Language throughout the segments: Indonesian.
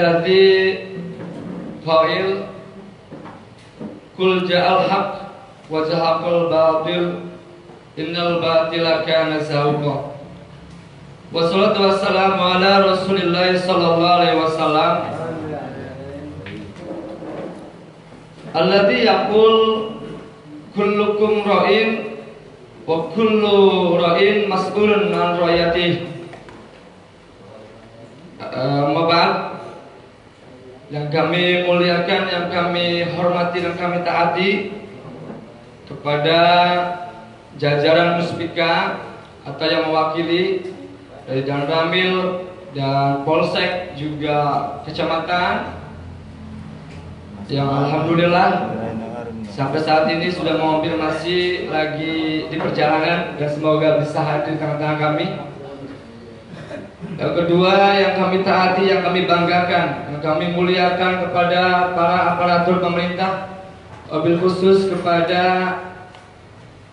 alladzi qail kul ja'al haq wa zahaqal batil innal batila kana zahuqa. Wassalatu wassalamu ala Rasulillah sallallahu alaihi wasallam alladzi yaqul kullukum ra'in wa kullu ra'in mas'ulun an ra'yatihi. Mabad yang kami muliakan, yang kami hormati dan kami taati kepada jajaran Muspika atau yang mewakili dari Dan Ramil dan Polsek juga kecamatan yang alhamdulillah sampai saat ini sudah mengonfirmasi lagi di perjalanan dan semoga bisa hadir di tengah-tengah kami. Yang kedua, yang kami taati, yang kami banggakan, yang kami muliakan kepada para aparatur pemerintah, wabil khusus kepada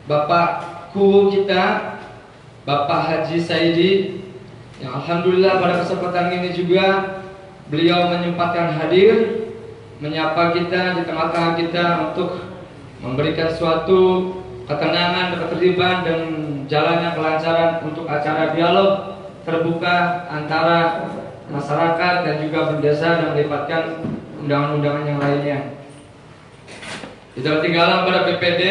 Bapakku kita, Bapak Haji Saidi, yang alhamdulillah pada kesempatan ini juga beliau menyempatkan hadir, menyapa kita di tengah-tengah kita untuk memberikan suatu ketenangan, ketertiban dan jalannya kelancaran untuk acara dialog terbuka antara masyarakat dan juga berdesa dan melibatkan undangan-undangan yang lainnya. Tidak ketinggalan pada BPD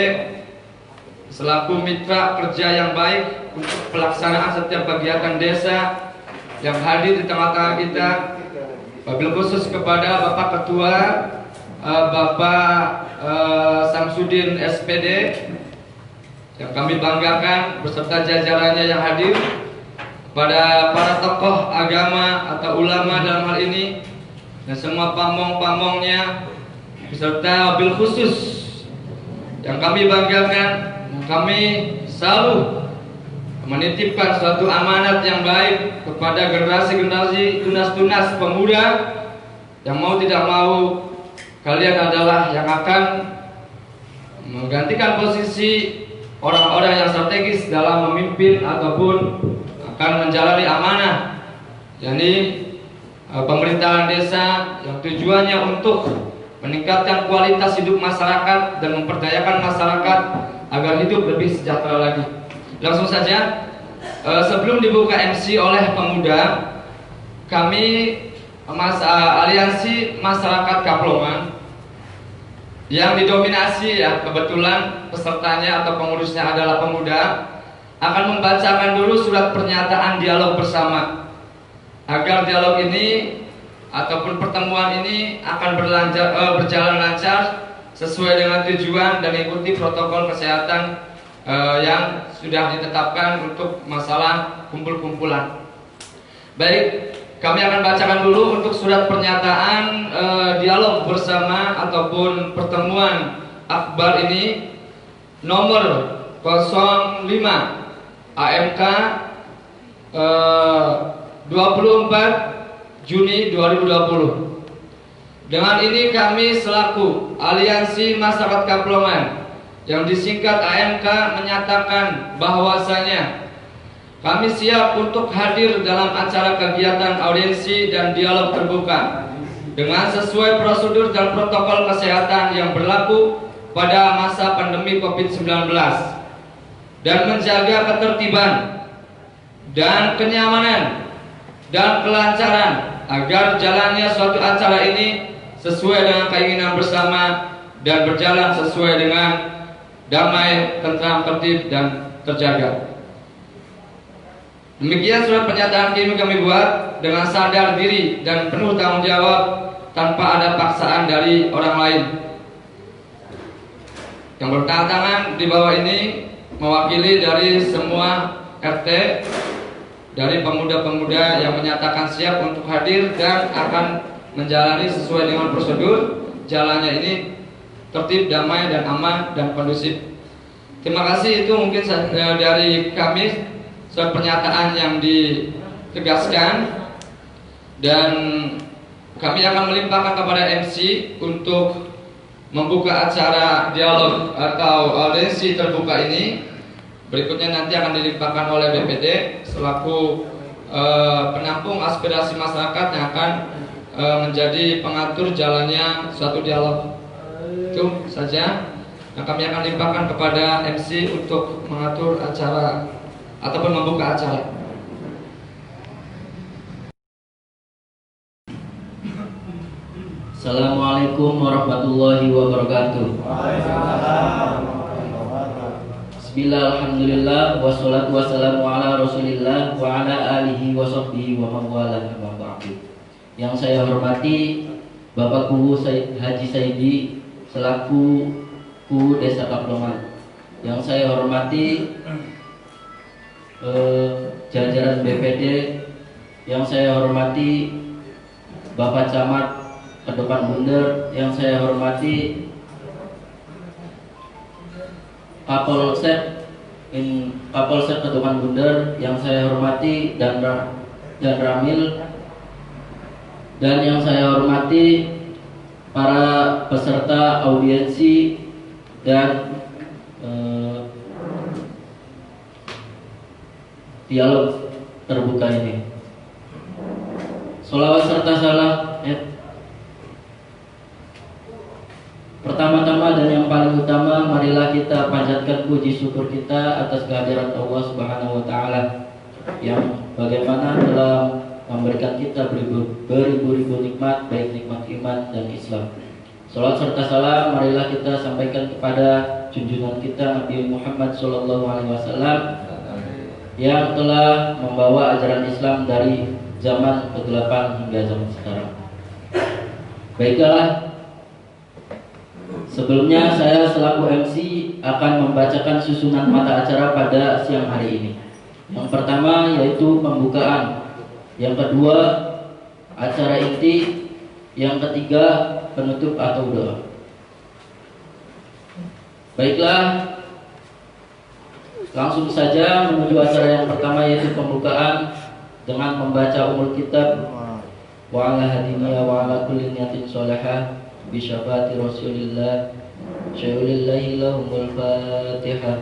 selaku mitra kerja yang baik untuk pelaksanaan setiap kegiatan desa yang hadir di tengah-tengah kita. Wabil khusus kepada Bapak Ketua Bapak Samsudin SPD yang kami banggakan beserta jajarannya yang hadir, pada para tokoh agama atau ulama dalam hal ini dan semua pamong-pamongnya beserta wabil khusus yang kami banggakan, yang kami selalu menitipkan suatu amanat yang baik kepada generasi-generasi tunas-tunas pemuda yang mau tidak mau kalian adalah yang akan menggantikan posisi orang-orang yang strategis dalam memimpin ataupun akan menjalani amanah, yakni pemerintahan desa yang tujuannya untuk meningkatkan kualitas hidup masyarakat dan memperdayakan masyarakat agar hidup lebih sejahtera lagi. Langsung saja, sebelum dibuka MC oleh pemuda, kami aliansi masyarakat Kaplongan yang didominasi ya kebetulan pesertanya atau pengurusnya adalah pemuda akan membacakan dulu surat pernyataan dialog bersama agar dialog ini ataupun pertemuan ini akan berjalan lancar sesuai dengan tujuan dan ikuti protokol kesehatan yang sudah ditetapkan untuk masalah kumpul-kumpulan. Baik, kami akan bacakan dulu untuk surat pernyataan dialog bersama ataupun pertemuan akbar ini nomor 05 AMK 24 Juni 2020. Dengan ini kami selaku Aliansi Masyarakat Kaplongan yang disingkat AMK menyatakan bahwasanya kami siap untuk hadir dalam acara kegiatan audiensi dan dialog terbuka dengan sesuai prosedur dan protokol kesehatan yang berlaku pada masa pandemi COVID-19 dan menjaga ketertiban dan kenyamanan dan kelancaran agar jalannya suatu acara ini sesuai dengan keinginan bersama dan berjalan sesuai dengan damai, tentram, tertib dan terjaga. Demikian surat pernyataan kami buat dengan sadar diri dan penuh tanggung jawab tanpa ada paksaan dari orang lain. Yang bertangan di bawah ini mewakili dari semua RT, dari pemuda-pemuda yang menyatakan siap untuk hadir dan akan menjalani sesuai dengan prosedur jalannya ini tertib, damai dan aman dan kondusif. Terima kasih, itu mungkin dari kami surat pernyataan yang ditegaskan dan kami akan melimpahkan kepada MC untuk membuka acara dialog atau audiensi terbuka ini. Berikutnya nanti akan dilimpahkan oleh BPD selaku penampung aspirasi masyarakat yang akan menjadi pengatur jalannya suatu dialog. Itu saja yang kami akan limpahkan kepada MC untuk mengatur acara ataupun membuka acara. Assalamualaikum warahmatullahi wabarakatuh. Bismillah, alhamdulillah, wassalatu wassalamu ala rasulillah wa ala alihi wa sahbihi wa mawala amma ba'du. Yang saya hormati Bapak Kuhu Haji Saidi selaku Kuhu Desa Kaplongan. Yang saya hormati jajaran BPD. Yang saya hormati Bapak Camat Kedepan Bunder. Yang saya hormati Kapolsek Kedepan Bunder. Yang saya hormati dan Ramil. Dan yang saya hormati para peserta audiensi dan dialog terbuka ini. Sholawat serta salam. Pertama-tama dan yang paling utama, marilah kita panjatkan puji syukur kita atas kehadiran Allah Subhanahu wa taala yang bagaimana telah memberikan kita beribu-ribu nikmat, baik nikmat iman dan Islam. Salat serta salam marilah kita sampaikan kepada junjungan kita Nabi Muhammad SAW yang telah membawa ajaran Islam dari zaman kegelapan hingga zaman sekarang. Baiklah, sebelumnya saya selaku MC akan membacakan susunan mata acara pada siang hari ini. Yang pertama yaitu pembukaan, yang kedua acara inti, yang ketiga penutup atau doa. Baiklah, langsung saja menuju acara yang pertama yaitu pembukaan dengan membaca umul kitab wa ala hadiniya wa ala kulli niyatin sholihah bi syafaati Rasulillah syai'ulillahi lahumul Fatihah.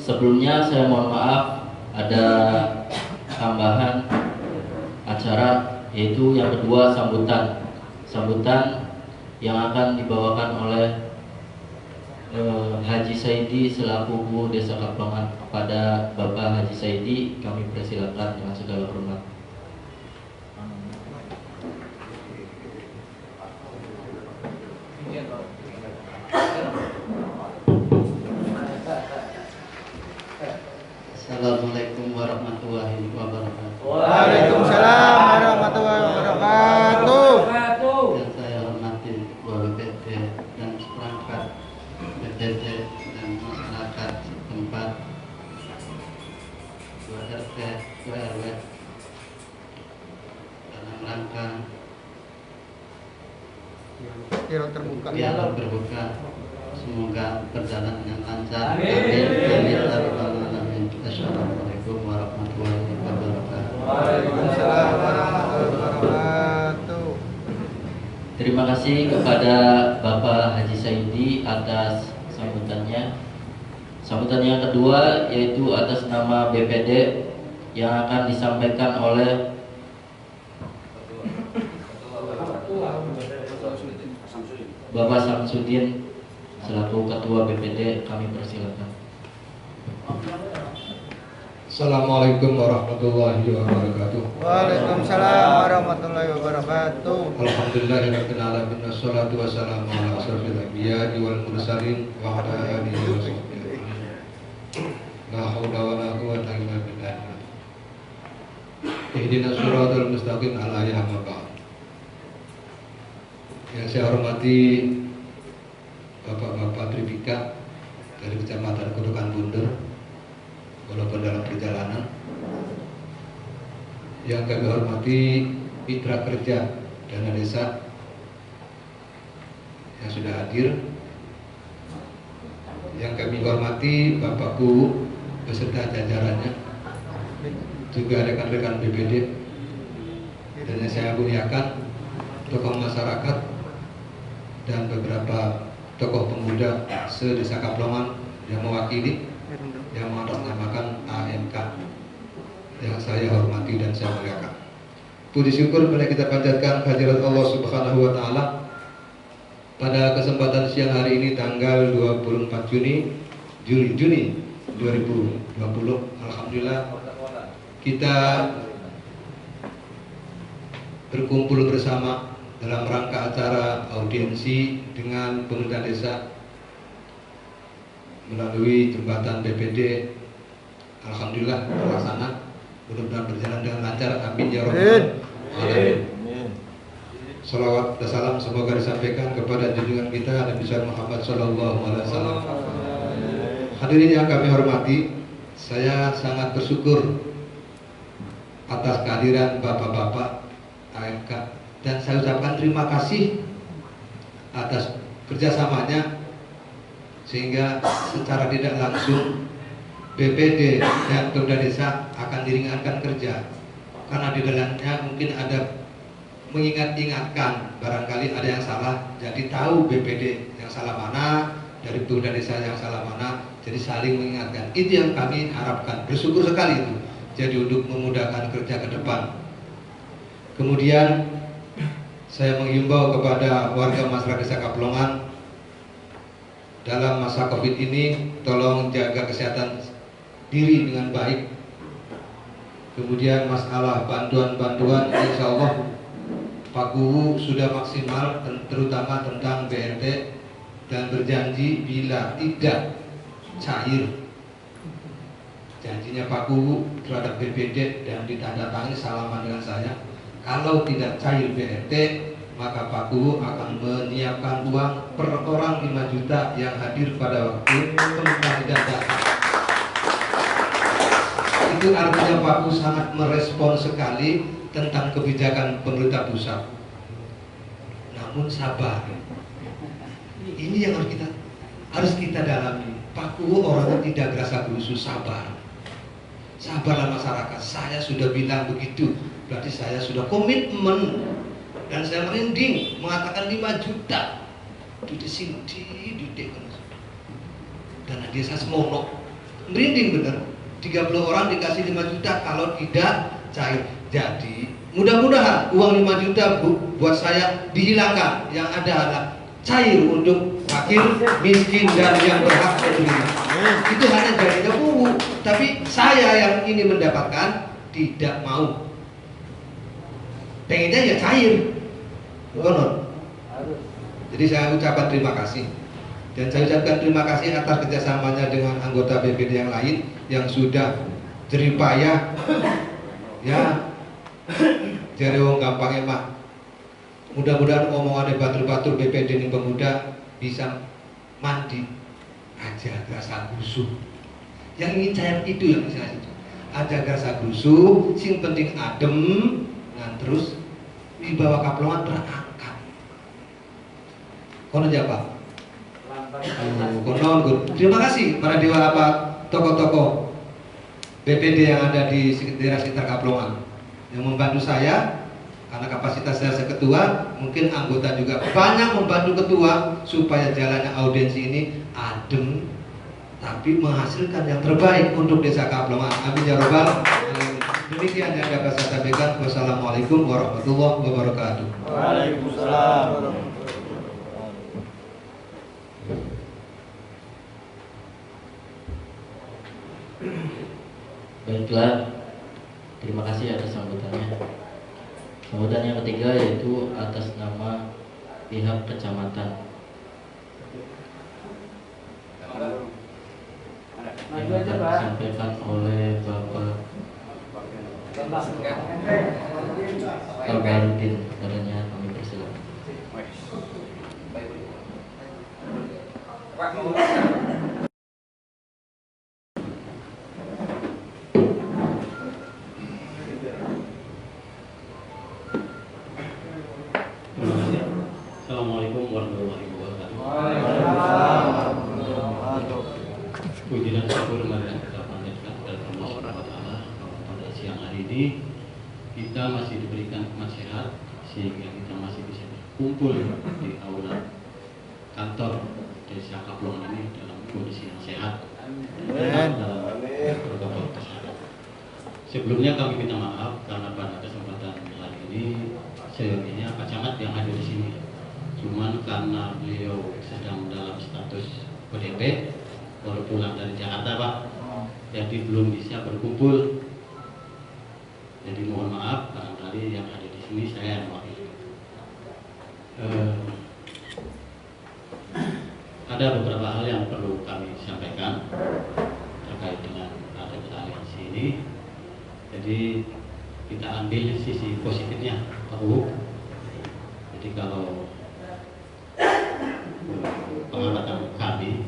Sebelumnya saya mohon maaf ada tambahan acara, yaitu yang kedua sambutan yang akan dibawakan oleh Haji Saidi selaku Kuhu Desa Kaplongan. Kepada Bapak Haji Saidi kami persilakan dengan segala hormat. Assalamualaikum warahmatullahi wabarakatuh. Waalaikumsalam warahmatullahi wabarakatuh. Yang saya hormati Ketua BPD dan seperangkat BPD dan masyarakat setempat, Ketua RT, Ketua RW, dalam rangka dialog terbuka, semoga berjalan dengan lancar. Amin. Assalamualaikum warahmatullahi wabarakatuh. Waalaikumsalam warahmatullahi wabarakatuh. Terima kasih kepada Bapak Haji Saidi atas sambutannya. Sambutan yang kedua yaitu atas nama BPD yang akan disampaikan oleh Bapak Samsudin selaku Ketua BPD. Kami persilakan. Assalamualaikum warahmatullahi wabarakatuh. Waalaikumsalam warahmatullahi wabarakatuh. Alhamdulillahirabbil alamin wassalatu wassalamu ala asrofil anbiya'i wal mursalin wa ala alihi wa sahbihi. La haula wala quwwata illa billah. Ihdinas shiratal mustaqim ala ya ba'd. Yang saya hormati Bapak-bapak Tribika dari Kecamatan Kedepan Bunder, walaupun dalam perjalanan, Yang kami hormati mitra kerja dana desa yang sudah hadir. Yang kami hormati Bapakku beserta jajarannya, juga rekan-rekan BPD, dan yang saya muliakan tokoh masyarakat dan beberapa tokoh pemuda se-Desa Kaplongan yang mewakili, yang mengatasnamakan AMK yang saya hormati dan saya muliakan. Puji syukur bila kita panjatkan kehadirat Allah Subhanahu wa taala pada kesempatan siang hari ini tanggal 24 Juni 2020. Alhamdulillah kita berkumpul bersama dalam rangka acara audiensi dengan pemerintah desa melalui jembatan BPD. Alhamdulillah terlaksana, mudah-mudahan berjalan dengan lancar. Amin ya rabbal alamin. Salawat dan salam semoga disampaikan kepada junjungan kita Nabi besar Muhammad sallallahu alaihi wasallam. Hadirin yang kami hormati, saya sangat bersyukur atas kehadiran bapak-bapak AMK dan saya ucapkan terima kasih atas kerjasamanya, sehingga secara tidak langsung BPD dan pemuda desa akan diringankan kerja, karena di dalamnya mungkin ada mengingat-ingatkan, barangkali ada yang salah, jadi tahu BPD yang salah mana, dari pemuda desa yang salah mana, jadi saling mengingatkan. Itu yang kami harapkan, bersyukur sekali itu, jadi untuk memudahkan kerja ke depan. Kemudian saya menghimbau kepada warga masyarakat Desa Kaplongan, dalam masa COVID ini tolong jaga kesehatan diri dengan baik. Kemudian masalah bantuan-bantuan, insya Allah Pak Guru sudah maksimal, terutama tentang BRT, dan berjanji bila tidak cair janjinya Pak Guru terhadap BPD dan ditandatangani salaman dengan saya, kalau tidak cair BRT maka Pak Guru akan menyiapkan uang per orang 5 juta yang hadir pada waktu pemerintah tidak datang. Itu artinya Pak Guru sangat merespon sekali tentang kebijakan pemerintah pusat. Namun sabar, ini yang harus kita dalami. Pak Guru orangnya tidak gerasa gerusu, sabar. Sabarlah masyarakat. Saya sudah bilang begitu, berarti saya sudah komitmen dan saya merinding mengatakan 5 juta. Di sini dan dia saya semono merinding bener. 30 orang dikasih 5 juta kalau tidak cair. Jadi mudah-mudahan uang 5 juta buat saya dihilangkan, yang ada adalah cair untuk fakir, miskin dan yang berhak menerima. Itu hanya jadinya buku, tapi saya yang ini mendapatkan tidak mau. Pengennya ya cair. Konon. Jadi saya ucapkan terima kasih. Dan saya ucapkan terima kasih atas kerjasamanya dengan anggota BPD yang lain yang sudah jeripayah, ya, jare wong gampang emah. Mudah-mudahan omongannya batur-batur BPD ini pemuda bisa mandi aja rasa gusuh. Yang ingin cair itu yang saya itu. Aja rasa gusuh, sing penting adem, dan terus dibawa Kaplongan terangkat. Kono aja Pak. Konon. Terima kasih para dewa apa tokoh-tokoh BPD yang ada di daerah sekitar Kaplongan yang membantu saya, karena kapasitas saya ketua, mungkin anggota juga banyak membantu ketua supaya jalannya audiensi ini adem tapi menghasilkan yang terbaik untuk desa Kaplongan. Amin ya robbal alamin. Demikian yang dapat saya sampaikan. Wassalamualaikum warahmatullahi wabarakatuh. Waalaikumsalam. Baiklah, terima kasih atas sambutannya. Sambutan yang ketiga yaitu atas nama pihak kecamatan yang akan disampaikan oleh Bapak Kabarudin. Padanya kami persilakan. ini kita masih diberikan nikmat sehat sehingga kita masih bisa berkumpul di aula kantor Desa Kaplongan ini dalam kondisi yang sehat dan dalam protokol kesehatan. Sebelumnya kami minta maaf karena pada kesempatan kali ini seyogianya Pak Camat yang hadir di sini. Cuman karena beliau sedang dalam status ODP, baru pulang dari Jakarta Pak, jadi belum bisa berkumpul. Jadi mohon maaf barangkali yang ada di sini saya yang mewakili. Ada beberapa hal yang perlu kami sampaikan terkait dengan adanya aliansi ini. Jadi kita ambil sisi positifnya, Pak Wu. Jadi kalau pengamatan kami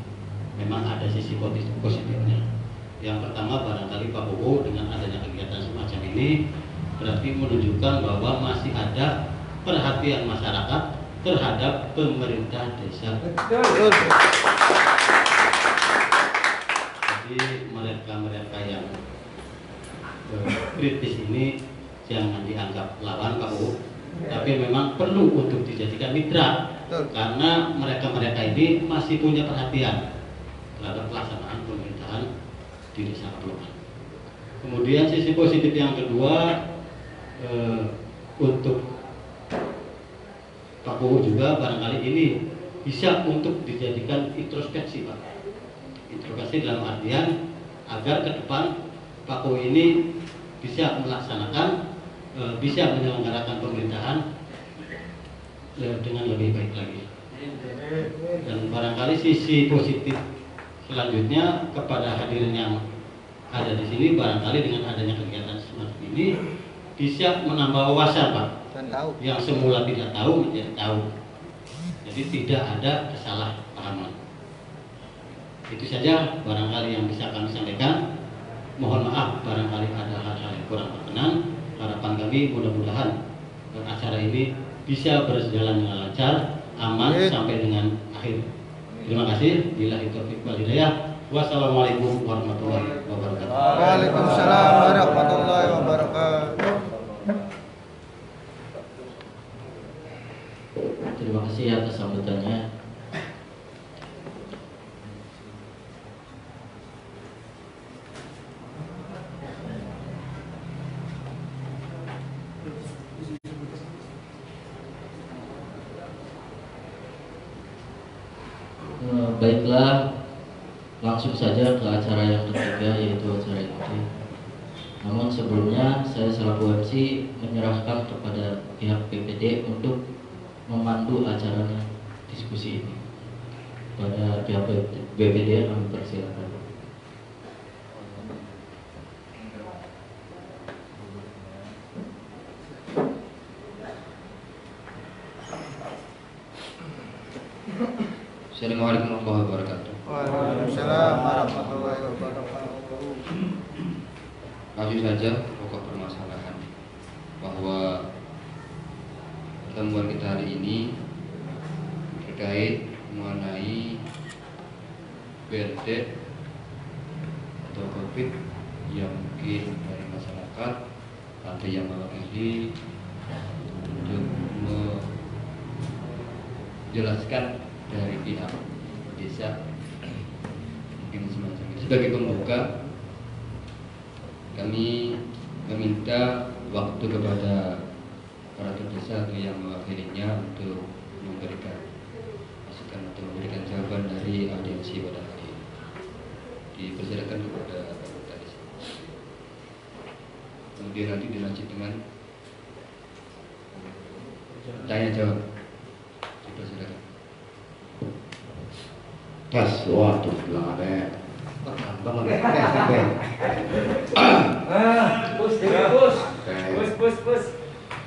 memang ada sisi positifnya. Yang pertama barangkali Pak Wu dengan adanya kegiatan semacam ini berarti menunjukkan bahwa masih ada perhatian masyarakat terhadap pemerintah desa. Jadi mereka yang kritis ini jangan dianggap lawan kamu, tapi memang perlu untuk dijadikan mitra karena mereka ini masih punya perhatian terhadap pelaksanaan pemerintahan di desa Kaplongan. Kemudian sisi positif yang kedua untuk Pak Bowo juga barangkali ini bisa untuk dijadikan introspeksi Pak. Introspeksi dalam artian agar ke depan Pak Bowo ini bisa melaksanakan, bisa menyelenggarakan pemerintahan dengan lebih baik lagi. Dan barangkali sisi positif selanjutnya kepada hadirin yang ada di sini, barangkali dengan adanya kegiatan semacam ini bisa menambah wawasan Pak. Yang semula tidak tahu menjadi tahu. Jadi tidak ada kesalahpahaman. Itu saja barangkali yang bisa kami sampaikan. Mohon maaf barangkali ada hal-hal yang kurang berkenan. Harapan kami mudah-mudahan acara ini bisa berjalan dengan lancar, aman sampai dengan akhir. Terima kasih. Billahi taufiq wal hidayah. Wassalamualaikum warahmatullahi wabarakatuh. Waalaikumsalam warahmatullahi wabarakatuh. Terima kasih atas sambutannya. Baiklah, langsung saja ke acara yang ketiga, yaitu acara inti. Namun sebelumnya saya selaku MC menyerahkan kepada pihak BPD untuk memandu acaranya diskusi ini. Pada pihak BPD kami persilakan. Assalamualaikum warahmatullahi wabarakatuh. Waalaikumsalam warahmatullahi wabarakatuh. Langsung saja pokok permasalahan bahwa pertemuan kita hari ini terkait mengenai BRT atau COVID yang mungkin dari masyarakat ada yang mewakili untuk menjelaskan dari pihak desa mungkin semacam itu. Sebagai pembuka, kami meminta waktu kepada para desa yang mewakilinya untuk memberikan masukan atau memberikan jawaban dari audiensi pada hari ini. Dipersilakan kepada Pak Desa. Kemudian nanti dilanjut dengan tanya jawab. Dipersilakan. Tes, waduh, bilang ada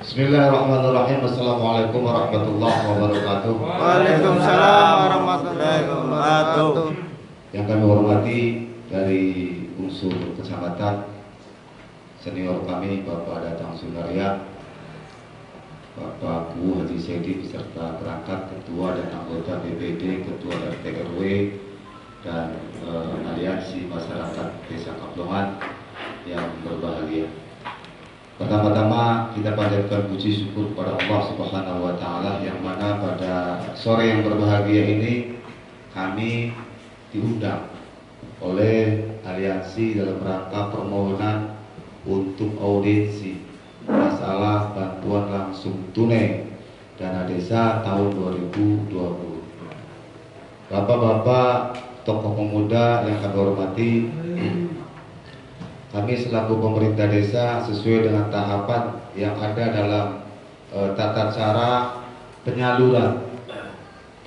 Bismillahirrahmanirrahim. Assalamualaikum warahmatullahi wabarakatuh. Waalaikumsalam warahmatullahi wabarakatuh. Yang kami hormati dari unsur kecamatan, senior kami Bapak Datang Sunaria, Bapak Bu Haji Saidi beserta perangkat, ketua dan anggota BPD, ketua RT RW, dan aliansi masyarakat Desa Kaplongan yang berbahagia. Pertama-tama kita panjatkan puji syukur kepada Allah Subhanahu wa taala yang mana pada sore yang berbahagia ini kami diundang oleh aliansi dalam rangka permohonan untuk audiensi masalah bantuan langsung tunai dana desa tahun 2020. Bapak-bapak, tokoh pemuda yang kami hormati, kami selaku pemerintah desa sesuai dengan tahapan yang ada dalam tata cara penyaluran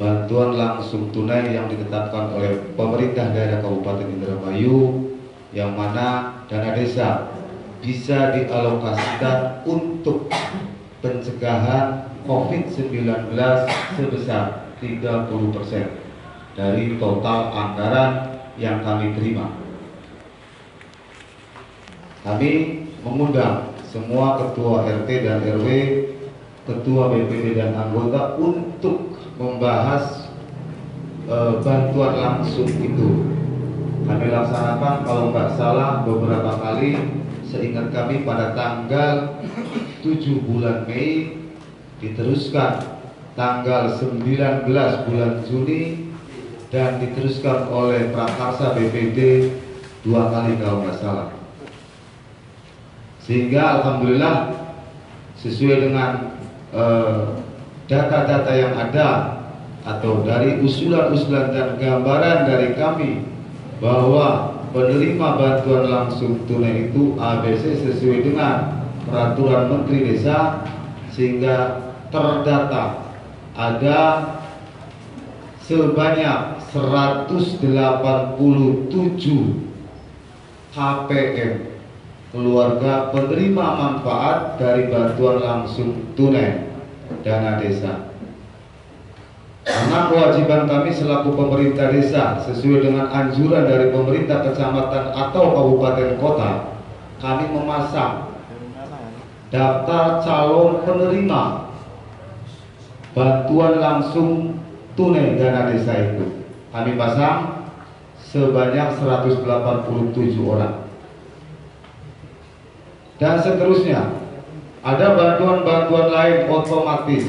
bantuan langsung tunai yang ditetapkan oleh pemerintah daerah Kabupaten Indramayu, yang mana dana desa bisa dialokasikan untuk pencegahan COVID-19 sebesar 30% dari total anggaran yang kami terima. Kami mengundang semua ketua RT dan RW, ketua BPD dan anggota untuk membahas bantuan langsung itu. Kami laksanakan kalau nggak salah beberapa kali, seingat kami pada tanggal 7 bulan Mei, diteruskan tanggal 19 bulan Juni, dan diteruskan oleh prakarsa BPD 2 kali kalau nggak salah. Sehingga alhamdulillah sesuai dengan data-data yang ada atau dari usulan-usulan dan gambaran dari kami bahwa penerima bantuan langsung tunai itu ABC sesuai dengan peraturan Menteri Desa, sehingga terdata ada sebanyak 187 KPM, keluarga penerima manfaat dari bantuan langsung tunai dana desa. Karena kewajiban kami selaku pemerintah desa sesuai dengan anjuran dari pemerintah kecamatan atau kabupaten kota, kami memasang daftar calon penerima bantuan langsung tunai dana desa itu. Kami pasang sebanyak 187 orang. Dan seterusnya, ada bantuan-bantuan lain otomatis.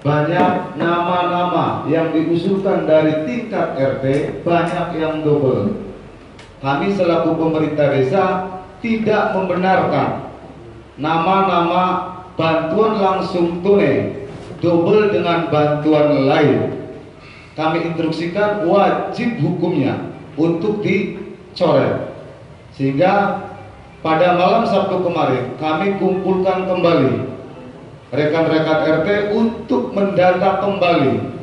Banyak nama-nama yang diusulkan dari tingkat RT, banyak yang double. Kami selaku pemerintah desa tidak membenarkan nama-nama bantuan langsung tunai double dengan bantuan lain. Kami instruksikan wajib hukumnya untuk dicoret. Sehingga pada malam Sabtu kemarin kami kumpulkan kembali rekan-rekan RT untuk mendata kembali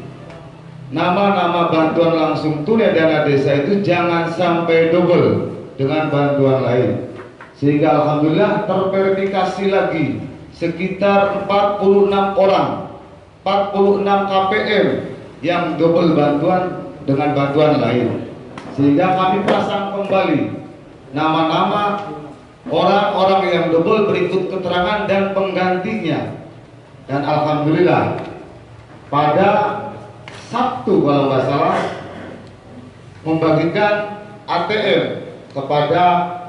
nama-nama bantuan langsung tunai dana desa itu jangan sampai double dengan bantuan lain. Sehingga alhamdulillah terverifikasi lagi sekitar 46 orang, 46 KPM yang double bantuan dengan bantuan lain. Sehingga kami pasang kembali nama-nama orang-orang yang double berikut keterangan dan penggantinya. Dan alhamdulillah pada Sabtu kalau nggak salah membagikan ATM kepada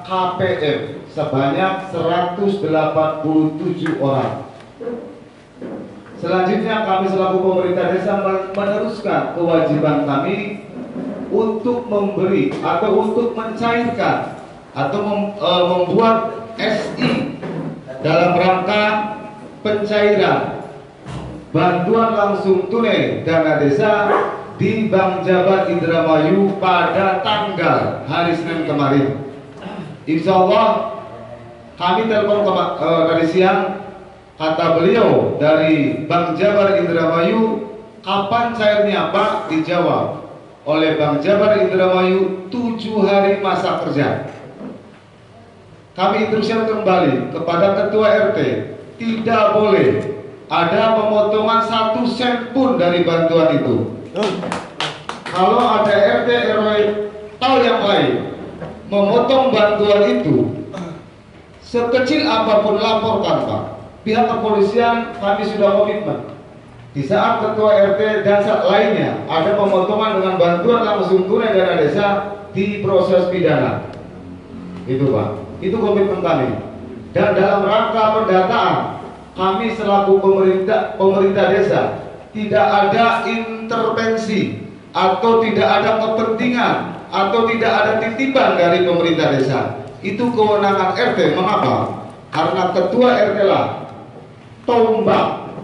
KPM sebanyak 187 orang. Selanjutnya kami selaku pemerintah desa meneruskan kewajiban kami untuk memberi atau untuk mencairkan atau membuat SI dalam rangka pencairan bantuan langsung tunai dana desa di Bank Jabar Indramayu pada tanggal hari Senin kemarin. Insya Allah kami telepon dari siang, kata beliau dari Bank Jabar Indramayu, kapan cairnya Pak? Dijawab oleh Bank Jabar Indramayu 7 hari masa kerja. Kami instruksikan kembali kepada ketua RT, tidak boleh ada pemotongan 1 sen pun dari bantuan itu. Kalau ada RT RW tahu yang lain memotong bantuan itu, sekecil apapun laporkan Pak. Pihak kepolisian kami sudah komitmen. Di saat ketua RT dan saat lainnya ada pemotongan dengan bantuan langsung tunai dana desa, di proses pidana. Itu Pak, itu komitmen kami. Dan dalam rangka pendataan, kami selaku pemerintah desa tidak ada intervensi atau tidak ada kepentingan atau tidak ada titipan dari pemerintah desa. Itu kewenangan RT. Mengapa? Karena ketua RT lah tombak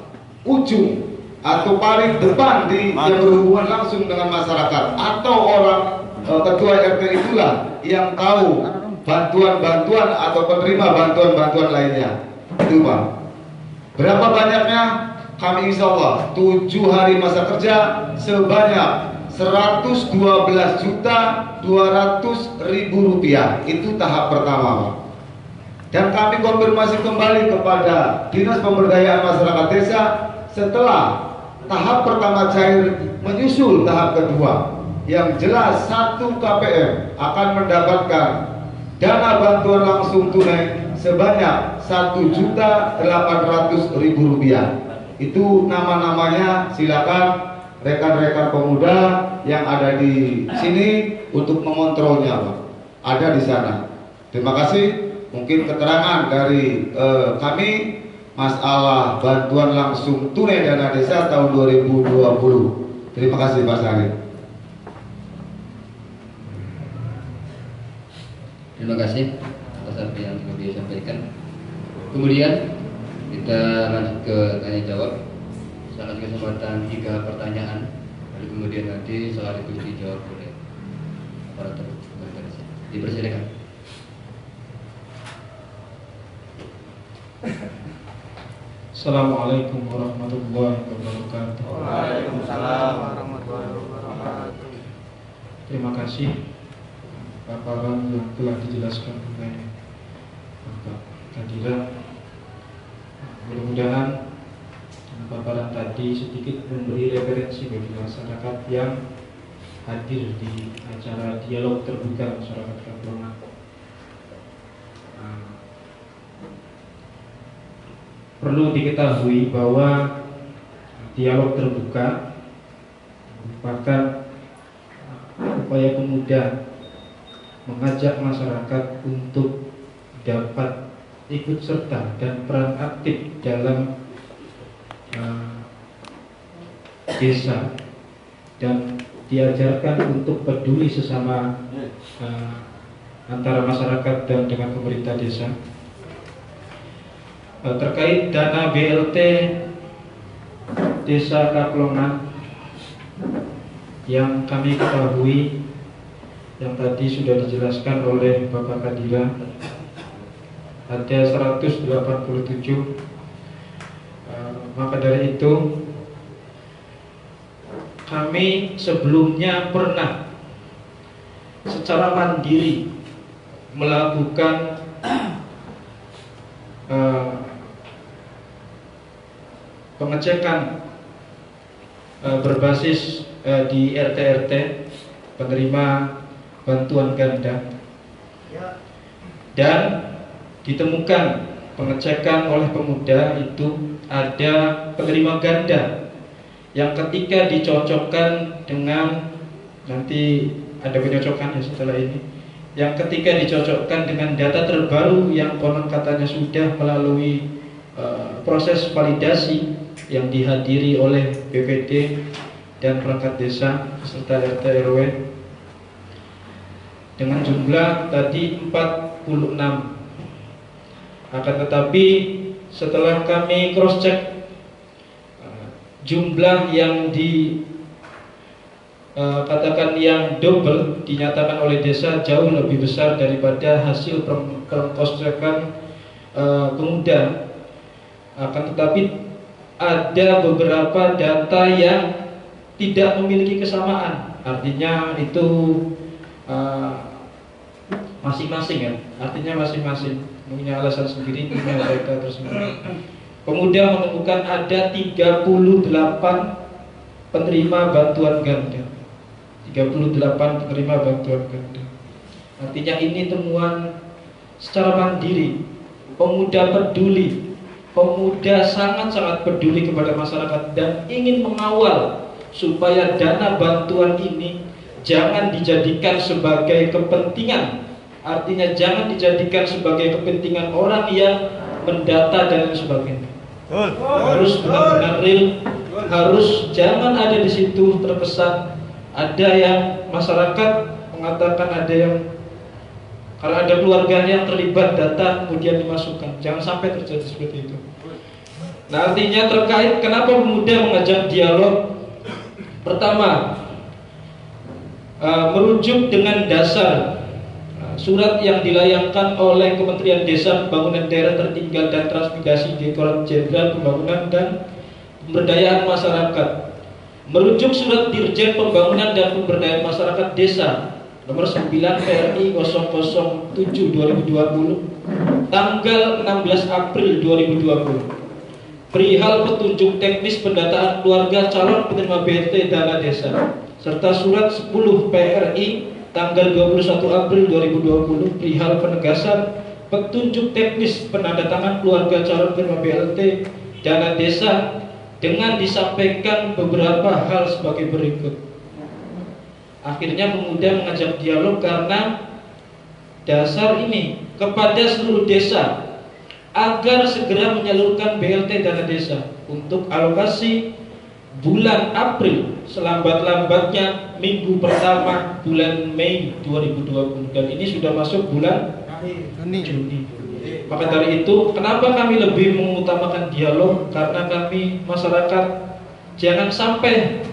ujung atau paling depan yang berhubungan langsung dengan masyarakat, atau orang ketua RT itulah yang tahu bantuan-bantuan atau penerima bantuan-bantuan lainnya. Itu Pak. Berapa banyaknya? Kami insya Allah 7 hari masa kerja sebanyak 112.200.000 rupiah. Itu tahap pertama Pak. Dan kami konfirmasi kembali kepada Dinas Pemberdayaan Masyarakat Desa setelah tahap pertama cair, menyusul tahap kedua. Yang jelas 1 KPM akan mendapatkan dana bantuan langsung tunai sebanyak 1.800.000 rupiah. Itu nama-namanya, silakan rekan-rekan pemuda yang ada di sini untuk mengontrolnya Pak. Ada di sana. Terima kasih. Mungkin keterangan dari kami masalah bantuan langsung tunai dana desa tahun 2020. Terima kasih Pak Sari. Terima kasih atas apa yang telah disampaikan. Kemudian kita lanjut ke tanya jawab. Sangat kesempatan 3 pertanyaan. Lalu kemudian nanti soal itu dijawab oleh aparatur pemerintah desa. Dipersilakan. Assalamualaikum warahmatullahi wabarakatuh. Waalaikumsalam warahmatullahi wabarakatuh. Terima kasih paparan yang telah dijelaskan oleh Bapak Kadira. Mudah-mudahan paparan tadi sedikit memberi referensi bagi masyarakat yang hadir di acara dialog terbuka masyarakat Kaplongan. Perlu diketahui bahwa dialog terbuka merupakan upaya pemuda mengajak masyarakat untuk dapat ikut serta dan peran aktif dalam desa, dan diajarkan untuk peduli sesama antara masyarakat dan dengan pemerintah desa. Terkait dana BLT Desa Kaplongan yang kami ketahui, yang tadi sudah dijelaskan oleh Bapak Kadira, ada 187. Maka dari itu kami sebelumnya pernah secara mandiri melakukan pengecekan berbasis di RT-RT penerima bantuan ganda, dan ditemukan pengecekan oleh pemuda itu ada penerima ganda yang ketika dicocokkan dengan, nanti ada penyocokan ya setelah ini, yang ketika dicocokkan dengan data terbaru yang konon katanya sudah melalui proses validasi yang dihadiri oleh BPD dan perangkat desa serta RT RW dengan jumlah tadi 46. Akan tetapi setelah kami cross check, jumlah yang katakan yang double dinyatakan oleh desa jauh lebih besar daripada hasil cross checkan pemuda. Akan tetapi ada beberapa data yang tidak memiliki kesamaan, artinya itu masing-masing ya, artinya masing-masing punya alasan sendiri punya data tersebut. Pemuda menemukan ada 38 penerima bantuan ganda, 38 penerima bantuan ganda. Artinya ini temuan secara mandiri. Pemuda peduli, pemuda sangat-sangat peduli kepada masyarakat dan ingin mengawal supaya dana bantuan ini jangan dijadikan sebagai kepentingan Artinya jangan dijadikan sebagai kepentingan orang yang mendata dan lain sebagainya. Harus benar-benar real, harus jangan ada di situ terkesan ada yang masyarakat mengatakan ada yang kalau ada keluarganya yang terlibat data kemudian dimasukkan. Jangan sampai terjadi seperti itu. Nah, artinya terkait kenapa pemuda mengajak dialog. Pertama, merujuk dengan dasar surat yang dilayangkan oleh Kementerian Desa, Pembangunan Daerah Tertinggal dan Transmigrasi Direktorat Jenderal Pembangunan dan Pemberdayaan Masyarakat. Merujuk surat Dirjen Pembangunan dan Pemberdayaan Masyarakat Desa nomor 9 PRI 007 2020 tanggal 16 April 2020 perihal petunjuk teknis pendataan keluarga calon penerima BLT dana desa serta surat 10 PRI tanggal 21 April 2020 perihal penegasan petunjuk teknis penandatangan keluarga calon penerima BLT dana desa dengan disampaikan beberapa hal sebagai berikut. Akhirnya pemuda mengajak dialog karena dasar ini kepada seluruh desa agar segera menyalurkan BLT dana desa untuk alokasi bulan April selambat-lambatnya minggu pertama bulan Mei 2020 dan ini sudah masuk bulan Juni. Maka dari itu kenapa kami lebih mengutamakan dialog, karena kami masyarakat jangan sampai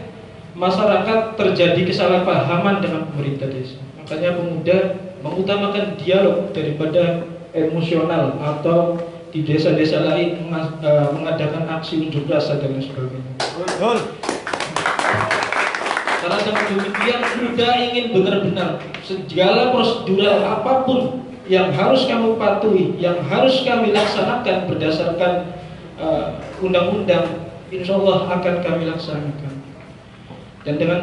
masyarakat terjadi kesalahpahaman dengan pemerintah desa. Makanya pemuda mengutamakan dialog daripada emosional atau di desa-desa lain mengadakan aksi unjuk rasa dan lain sebagainya. Karena dengan demikian pemuda ingin benar-benar segala prosedural apapun yang harus kamu patuhi, yang harus kami laksanakan berdasarkan undang-undang, insya Allah akan kami laksanakan. Dan dengan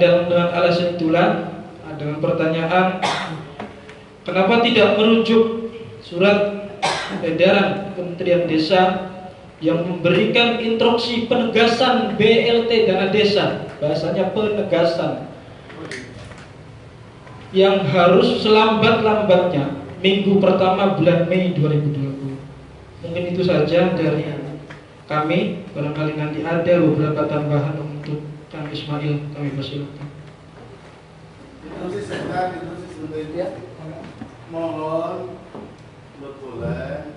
alasan itulah, dengan pertanyaan kenapa tidak merujuk surat edaran Kementerian Desa yang memberikan instruksi penegasan BLT dana desa, bahasanya penegasan, yang harus selambat-lambatnya minggu pertama bulan Mei 2020. Mungkin itu saja dari kami. Barangkali nanti ada beberapa tambahan untuk Kang Ismail, kami persilakan. Itu sebenarnya mohon boleh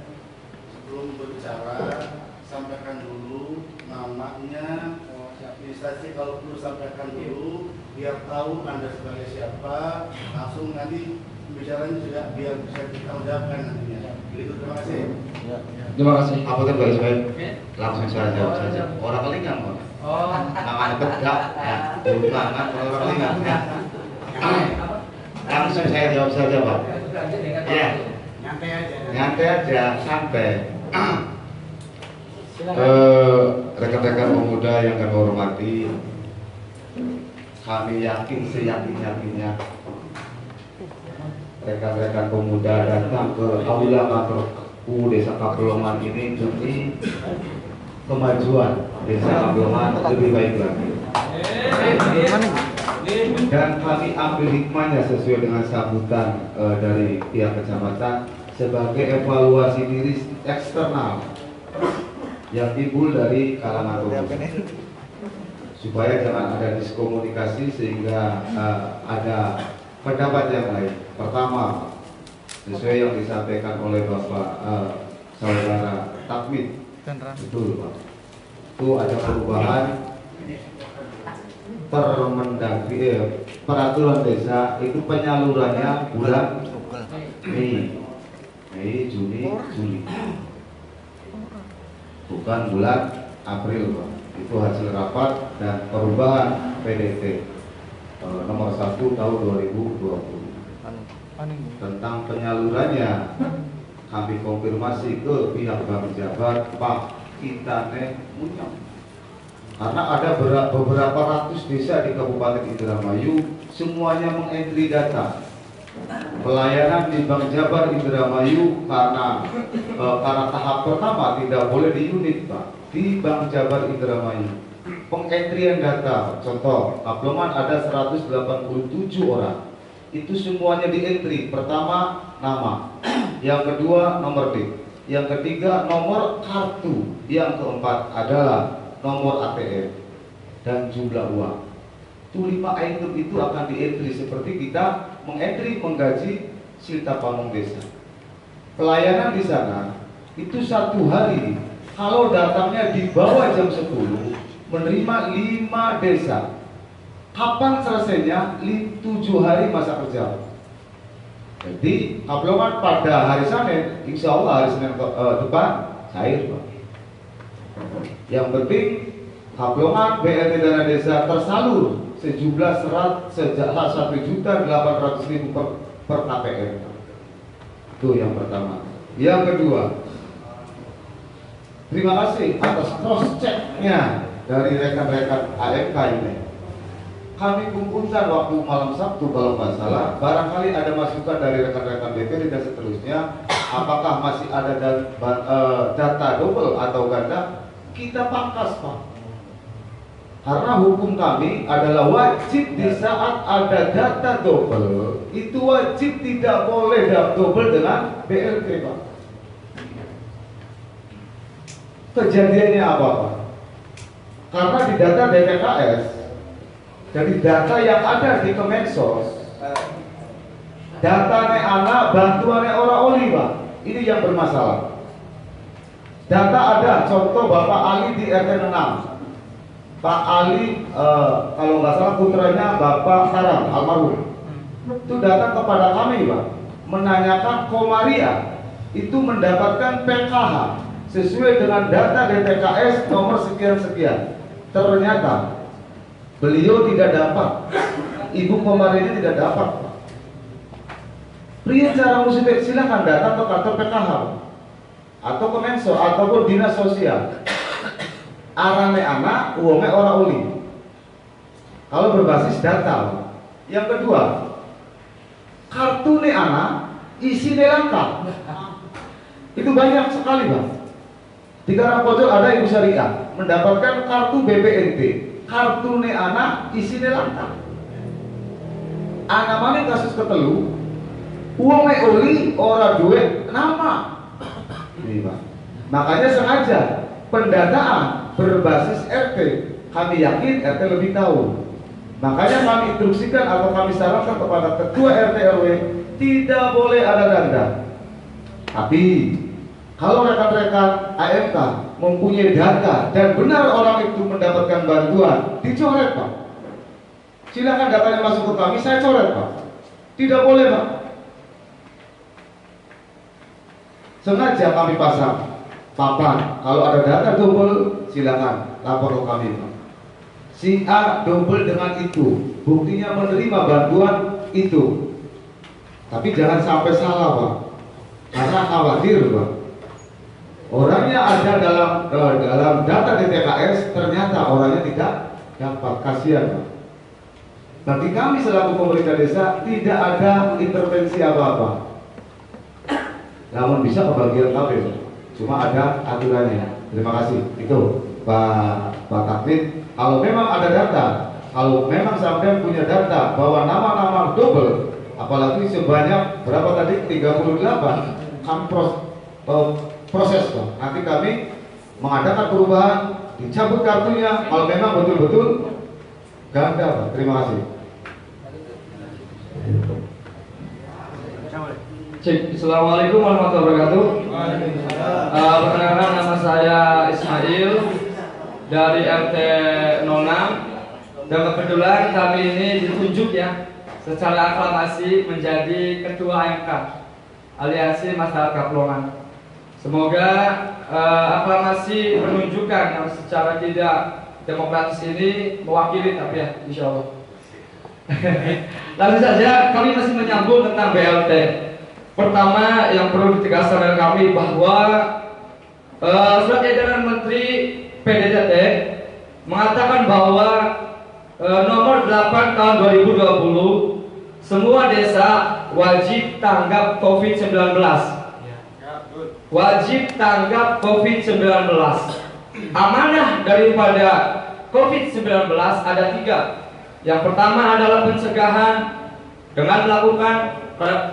sebelum berbicara sampaikan dulu namanya, instansi kalau perlu sampaikan dulu biar tahu Anda sebagai siapa, langsung nanti bicaranya juga biar bisa kita jawabkan nantinya. Begitu, terima kasih. Terima kasih. Apa tuh Pak Ismail? Langsung saya jawab saja. Orang kelingan kok. Oh, Tangan tegak, ya. Bukan orang kelingan. Ya. Langsung saya jawab saja Pak. Ya. Nyantai aja, santai. Rekan-rekan pemuda yang kami hormati, kami yakin seyakin-yakinnya rekan-rekan pemuda datang ke aula kantorku Desa Kapelongan ini demi kemajuan Desa Kapelongan lebih baik lagi. Dan kami ambil hikmahnya sesuai dengan sambutan dari pihak kecamatan sebagai evaluasi diri eksternal yang timbul dari kalangan pemuda, supaya jangan ada diskomunikasi sehingga ada pendapat yang lain. Pertama, sesuai yang disampaikan oleh Bapak Saudara Takmid, betul Pak, itu ada perubahan peraturan desa itu penyalurannya bulan Mei, Juni, Juli, bukan bulan April Pak. Itu hasil rapat dan perubahan PDT nomor 1 tahun 2020 tentang penyalurannya. Kami konfirmasi ke pihak Bank Jabar, Pak, kita munyam, karena ada beberapa ratus desa di Kabupaten Indramayu semuanya mengentry data pelayanan di Bank Jabar Indramayu karena tahap pertama tidak boleh di unit Pak, di Bank Jabar Indramayu pengentrian data. Contoh, Kapelongan ada 187 orang itu semuanya di entry. Pertama nama, yang kedua nomor NIK, yang ketiga nomor kartu, yang keempat adalah nomor ATM dan jumlah uang. Itu 5 item itu akan di entry seperti kita mengentry menggaji Silta Pamong Desa. Pelayanan di sana itu 1 hari, kalau datangnya di bawah jam 10, menerima 5 desa. Kapan selesainya? 7 hari masa kerja. Jadi Kaplongan pada hari Senin, insya Allah hari Senin depan cair, Pak. Yang penting Kaplongan BLT dana desa tersalur sejumlah 1.800.000 per KPR. Itu yang pertama. Yang kedua, terima kasih atas cross check-nya dari rekan-rekan AMK ini. Kami kumpulkan waktu malam Sabtu kalau nggak salah, barangkali ada masukan dari rekan-rekan DPD dan seterusnya, apakah masih ada data double atau ganda, kita pangkas, Pak. Karena hukum kami adalah wajib di saat ada data double, itu wajib tidak boleh double dengan BLT, Pak. Kejadiannya apa, Pak? Karena di data DPKS, jadi data yang ada di Kemensos, data anak bantuannya orang oli, Pak. Ini yang bermasalah. Data ada, contoh Bapak Ali di RT 6. Pak Ali, kalau nggak salah putranya Bapak Haram almarhum, itu datang kepada kami, Pak, menanyakan Komaria itu mendapatkan PKH sesuai dengan data DTKS nomor sekian-sekian. Ternyata beliau tidak dapat, Ibu Komaria ini tidak dapat, Pak. Pria cara musibah, silakan datang ke kantor PKH atau Kemenso ataupun dinas sosial. Arane anak, uangnya orang uli. Kalau berbasis data. Yang kedua, kartu nih anak isinya lengkap. Itu banyak sekali, Bang. Di Karangpojok ada Ibu Syariah mendapatkan kartu BPNT. Kartu nih anak isinya lengkap. Anak mana kasus ketelu, uangnya uli, orang duit nama. Ini, Bang. Makanya sengaja pendataan berbasis RT, kami yakin RT lebih tahu. Makanya kami instruksikan atau kami sarankan kepada ketua RT RW tidak boleh ada ganda. Tapi kalau rekan-rekan AMK mempunyai data dan benar orang itu mendapatkan bantuan, dicoret, Pak. Silakan datanya masuk ke kami, saya coret, Pak. Tidak boleh, Pak. Sengaja kami pasang papan, kalau ada data double silakan lapor ke kami, Pak. Si A double dengan itu, buktinya menerima bantuan itu. Tapi jangan sampai salah, Pak, karena khawatir, Pak. Orangnya ada dalam data DTKS, ternyata orangnya tidak dapat, kasihan, Pak. Bagi kami selaku pemerintah desa tidak ada intervensi apa-apa. Namun bisa kebagian kami, Pak. Cuma ada aturannya. Terima kasih. Itu Pak Takmin. Kalau memang ada data, kalau memang sampai punya data bahwa nama-nama double, apalagi sebanyak berapa tadi 38, kami proses, Pak. Nanti kami mengadakan perubahan, dicabut kartunya. Kalau memang betul-betul ganda, Pak. Terima kasih. Cek. Assalamualaikum warahmatullahi wabarakatuh. Perkenalkan, nama saya Ismail dari RT 06 dan kebetulan kami ini ditunjuk ya secara aklamasi menjadi ketua AMK Aliansi Masyarakat Kaplongan. Semoga aklamasi menunjukkan yang secara tidak demokratis ini mewakili, tapi ya insya Allah. Langsung saja kami masih menyambung tentang BLT. Pertama yang perlu ditegaskan dari kami bahwa surat edaran Menteri PDDT mengatakan bahwa nomor 8 tahun 2020 semua desa wajib tanggap COVID-19. Wajib tanggap COVID-19. Amanah daripada COVID-19 ada 3. Yang pertama adalah pencegahan dengan melakukan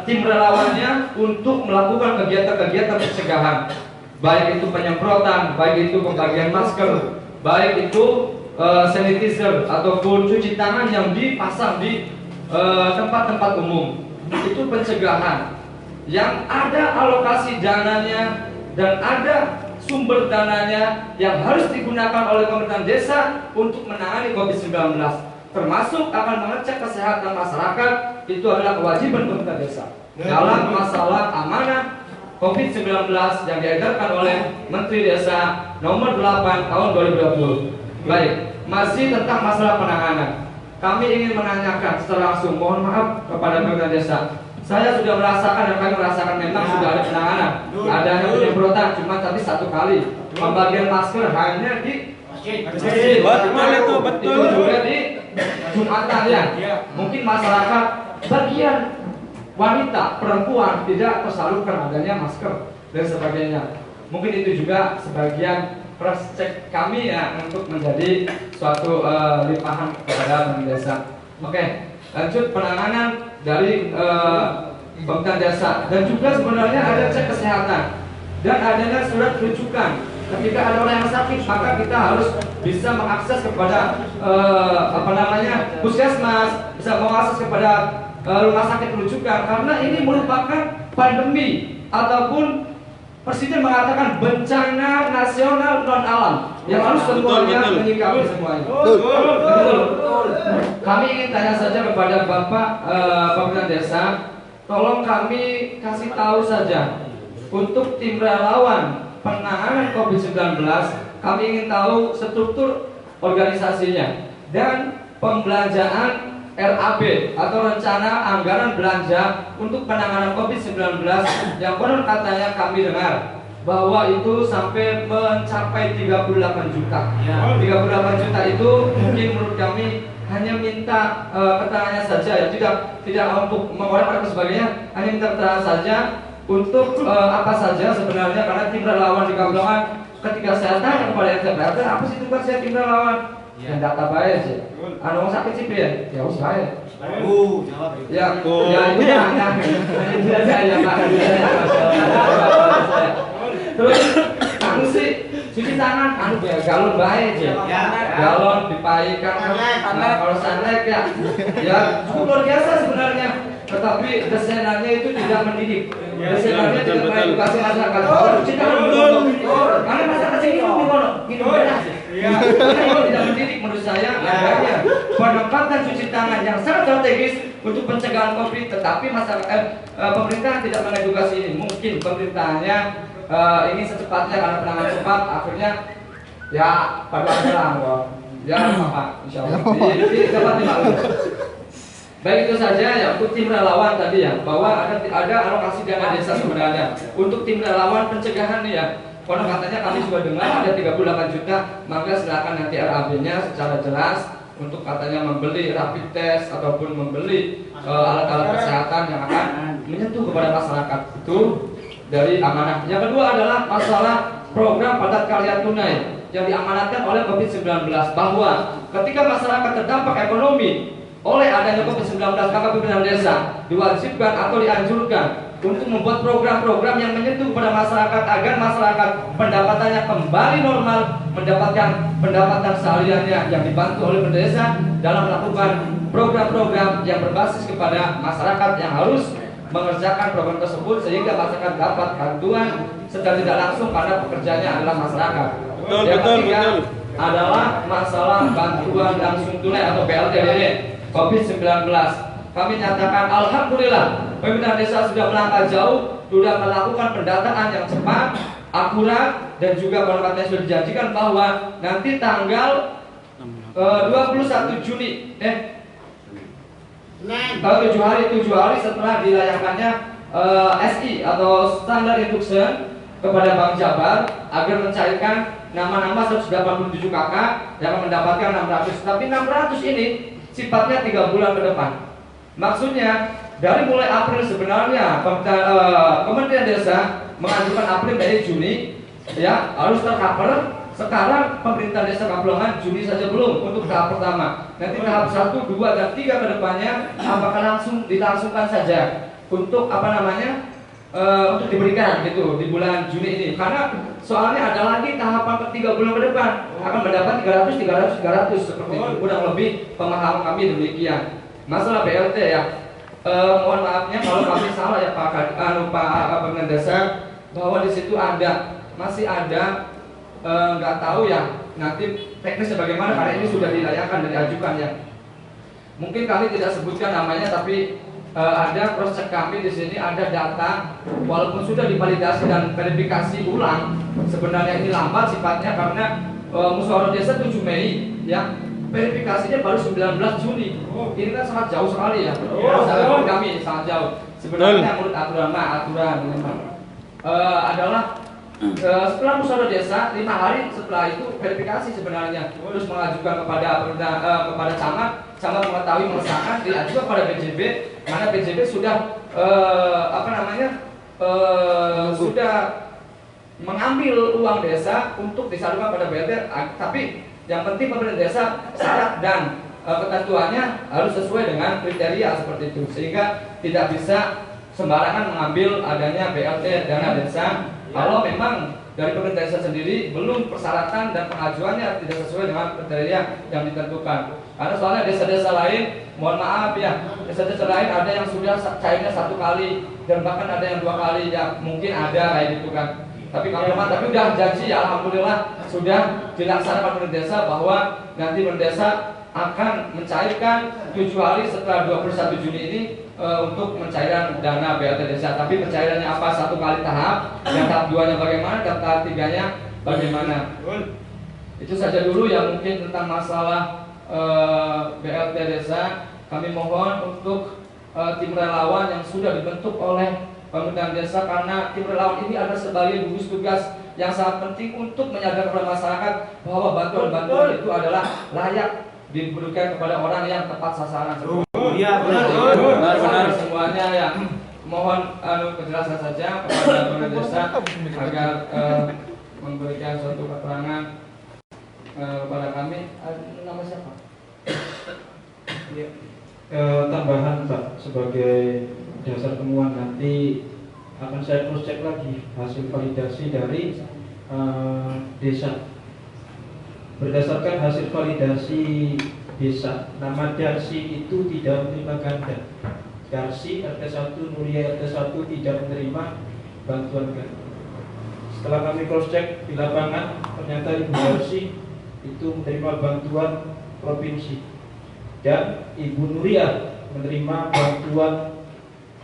tim relawannya untuk melakukan kegiatan-kegiatan pencegahan, baik itu penyemprotan, baik itu pembagian masker, baik itu sanitizer ataupun cuci tangan yang dipasang di tempat-tempat umum. Itu pencegahan yang ada alokasi dananya dan ada sumber dananya yang harus digunakan oleh pemerintahan desa untuk menangani COVID-19, termasuk akan mengecek kesehatan masyarakat. Itu adalah kewajiban pemerintah desa dalam masalah amanah COVID-19 yang diedarkan oleh Menteri Desa nomor 8 tahun 2020. Baik, masih tentang masalah penanganan, kami ingin menanyakan secara langsung, mohon maaf kepada pemerintah desa. Saya sudah merasakan dan kami merasakan memang sudah ada penanganan, adanya penyemprotan cuma tapi 1 kali, pembagian masker hanya di masjid. Betul itu juga di Jumatan ya. Mungkin masyarakat bagian wanita, perempuan tidak tersalurkan adanya masker dan sebagainya. Mungkin itu juga sebagian cross check kami ya untuk menjadi suatu limpahan kepada pemerintah desa. Oke, lanjut penanganan dari pemerintah desa dan juga sebenarnya ada cek kesehatan dan adanya surat rujukan. Ketika ada orang yang sakit, maka kita harus bisa mengakses kepada puskesmas, bisa mengakses kepada rumah sakit rujukan, karena ini merupakan pandemi ataupun Presiden mengatakan bencana nasional non alam yang harus semuanya menyikapi semuanya. Betul. Kami ingin tanya saja kepada Bapak pemerintah desa, tolong kami kasih tahu saja untuk tim relawan penanganan COVID-19, kami ingin tahu struktur organisasinya dan pembelanjaan RAB atau rencana anggaran belanja untuk penanganan COVID-19 yang konon katanya kami dengar bahwa itu sampai mencapai 38 juta. 38 juta itu mungkin menurut kami hanya minta keterangannya saja ya, tidak untuk mengorek atau sebagainya, hanya minta keterangan saja untuk apa saja sebenarnya, karena tim relawan di Kabelongan ketika saya tanya kepada RT apa sih tugas saya tim relawan? Yang data baik sih. Anu sakit sih ya usah baik. Ya itu hanya saya Pak. Terus anu sih cuci tangan anu galon baik aja. Galon dipaikan kalau sunlight ya cukup luar biasa sebenarnya. Tetapi desainannya itu tidak mendidik. Desainannya tidak mengedukasi masyarakat. Cuci tangan dulu. Karena masyarakat sini minum beras. Ini tidak mendidik menurut saya. Adanya penempatan cuci tangan yang sangat strategis untuk pencegahan COVID, tetapi masyarakat pemerintah tidak mengedukasi ini. Mungkin pemerintahnya ini secepatnya karena penanganan cepat, akhirnya ya pada akhirnya ya apa insya Allah dapat dimaklumi. Baik, itu saja ya untuk tim relawan tadi ya, bahwa ada alokasi dana desa sebenarnya untuk tim relawan pencegahan nih ya. Karena katanya kami sudah dengar ada 38 juta, maka silakan nanti RAB-nya secara jelas untuk katanya membeli rapid test ataupun membeli alat-alat kesehatan yang akan menyentuh kepada masyarakat. Itu dari amanah. Yang kedua adalah masalah program padat karya tunai yang diamanatkan oleh COVID-19, bahwa ketika masyarakat terdampak ekonomi oleh adanya COVID-19, maka pimpinan desa diwajibkan atau dianjurkan untuk membuat program-program yang menyentuh kepada masyarakat agar masyarakat pendapatannya kembali normal, mendapatkan pendapatan sehariannya yang dibantu oleh pemerintah desa dalam melakukan program-program yang berbasis kepada masyarakat yang harus mengerjakan program tersebut sehingga masyarakat dapat bantuan secara tidak langsung karena pekerjanya adalah masyarakat. Yang ketiga adalah masalah bantuan langsung tunai atau BLT COVID-19. Kami nyatakan alhamdulillah pimpinan desa sudah melangkah jauh, sudah melakukan pendataan yang cepat, akurat, dan juga konfirmasi sudah dijanjikan bahwa nanti tanggal 21 Juni 7 hari setelah dilayangkannya SI atau standar instruction kepada Bank Jabar agar mencairkan nama-nama 187 KK yang mendapatkan 600. Tapi 600 ini sifatnya 3 bulan ke depan. Maksudnya dari mulai April sebenarnya Kementerian Desa mengajukan April dari Juni ya harus tercover Sekarang pemerintah desa Kaplongan Juni saja belum untuk tahap pertama. Nanti tahap 1, 2, dan 3 ke depannya apakah langsung dilangsungkan saja untuk untuk diberikan gitu di bulan Juni ini. Karena soalnya ada lagi tahapan ke 3 bulan ke depan akan mendapat 300 seperti itu. Kurang lebih pemahaman kami demikian. Masalah BLT ya. Mohon maafnya kalau kami salah ya Pak Pemda Desa, bahwa di situ masih ada nggak tahu ya nanti teknisnya bagaimana, karena ini sudah dilayangkan dan diajukan ya. Mungkin kami tidak sebutkan namanya, tapi ada cross check kami di sini, ada data walaupun sudah divalidasi dan verifikasi ulang, sebenarnya ini lambat sifatnya karena musyawarah desa 7 Mei ya. Verifikasinya baru 19 Juni. Ini kan sangat jauh sekali ya. Menurut kami sangat jauh. Sebenarnya menurut aturan adalah setelah musyawarah desa 5 hari setelah itu verifikasi sebenarnya, terus mengajukan kepada camat mengetahui mengesahkan, diajukan kepada BJB, mana BJB sudah sudah mengambil uang desa untuk disalurkan pada BLT, tapi yang penting pemerintah desa syarat dan ketentuannya harus sesuai dengan kriteria seperti itu, sehingga tidak bisa sembarangan mengambil adanya BLT dana desa kalau memang dari pemerintah desa sendiri belum persyaratan dan pengajuannya tidak sesuai dengan kriteria yang ditentukan. Karena soalnya desa-desa lain, mohon maaf ya, desa-desa lain ada yang sudah cairnya 1 kali dan bahkan ada yang 2 kali ya, mungkin ada kayak gitu kan. Tapi kalau tapi udah janji ya, alhamdulillah sudah dilaksanakan pemerintah desa bahwa nanti pemerintah desa akan mencairkan 7 hari setelah 21 Juni ini untuk pencairan dana BLT desa. Tapi pencairannya apa? 1 kali tahap, dan tahap 2-nya bagaimana, dan tahap 3-nya bagaimana. Itu saja dulu yang mungkin tentang masalah BLT desa. Kami mohon untuk tim relawan yang sudah dibentuk oleh pemerintahan desa, karena tim relawan ini adalah sebagai gugus tugas yang sangat penting untuk menyadarkan kepada masyarakat bahwa bantuan-bantuan itu adalah layak diberikan kepada orang yang tepat sasaran. Iya benar semuanya ya. Mohon penjelasan saja kepada pemerintah desa agar memberikan suatu keterangan kepada kami. Nama siapa? Tambahan Pak, sebagai dasar temuan nanti akan saya cross check lagi hasil validasi dari desa. Berdasarkan hasil validasi desa, nama Darsi itu tidak menerima ganda. Darsi RT1, Nuria RT1 tidak menerima bantuan ganda. Setelah kami cross check di lapangan, ternyata Ibu Darsi itu menerima bantuan provinsi dan Ibu Nuria menerima bantuan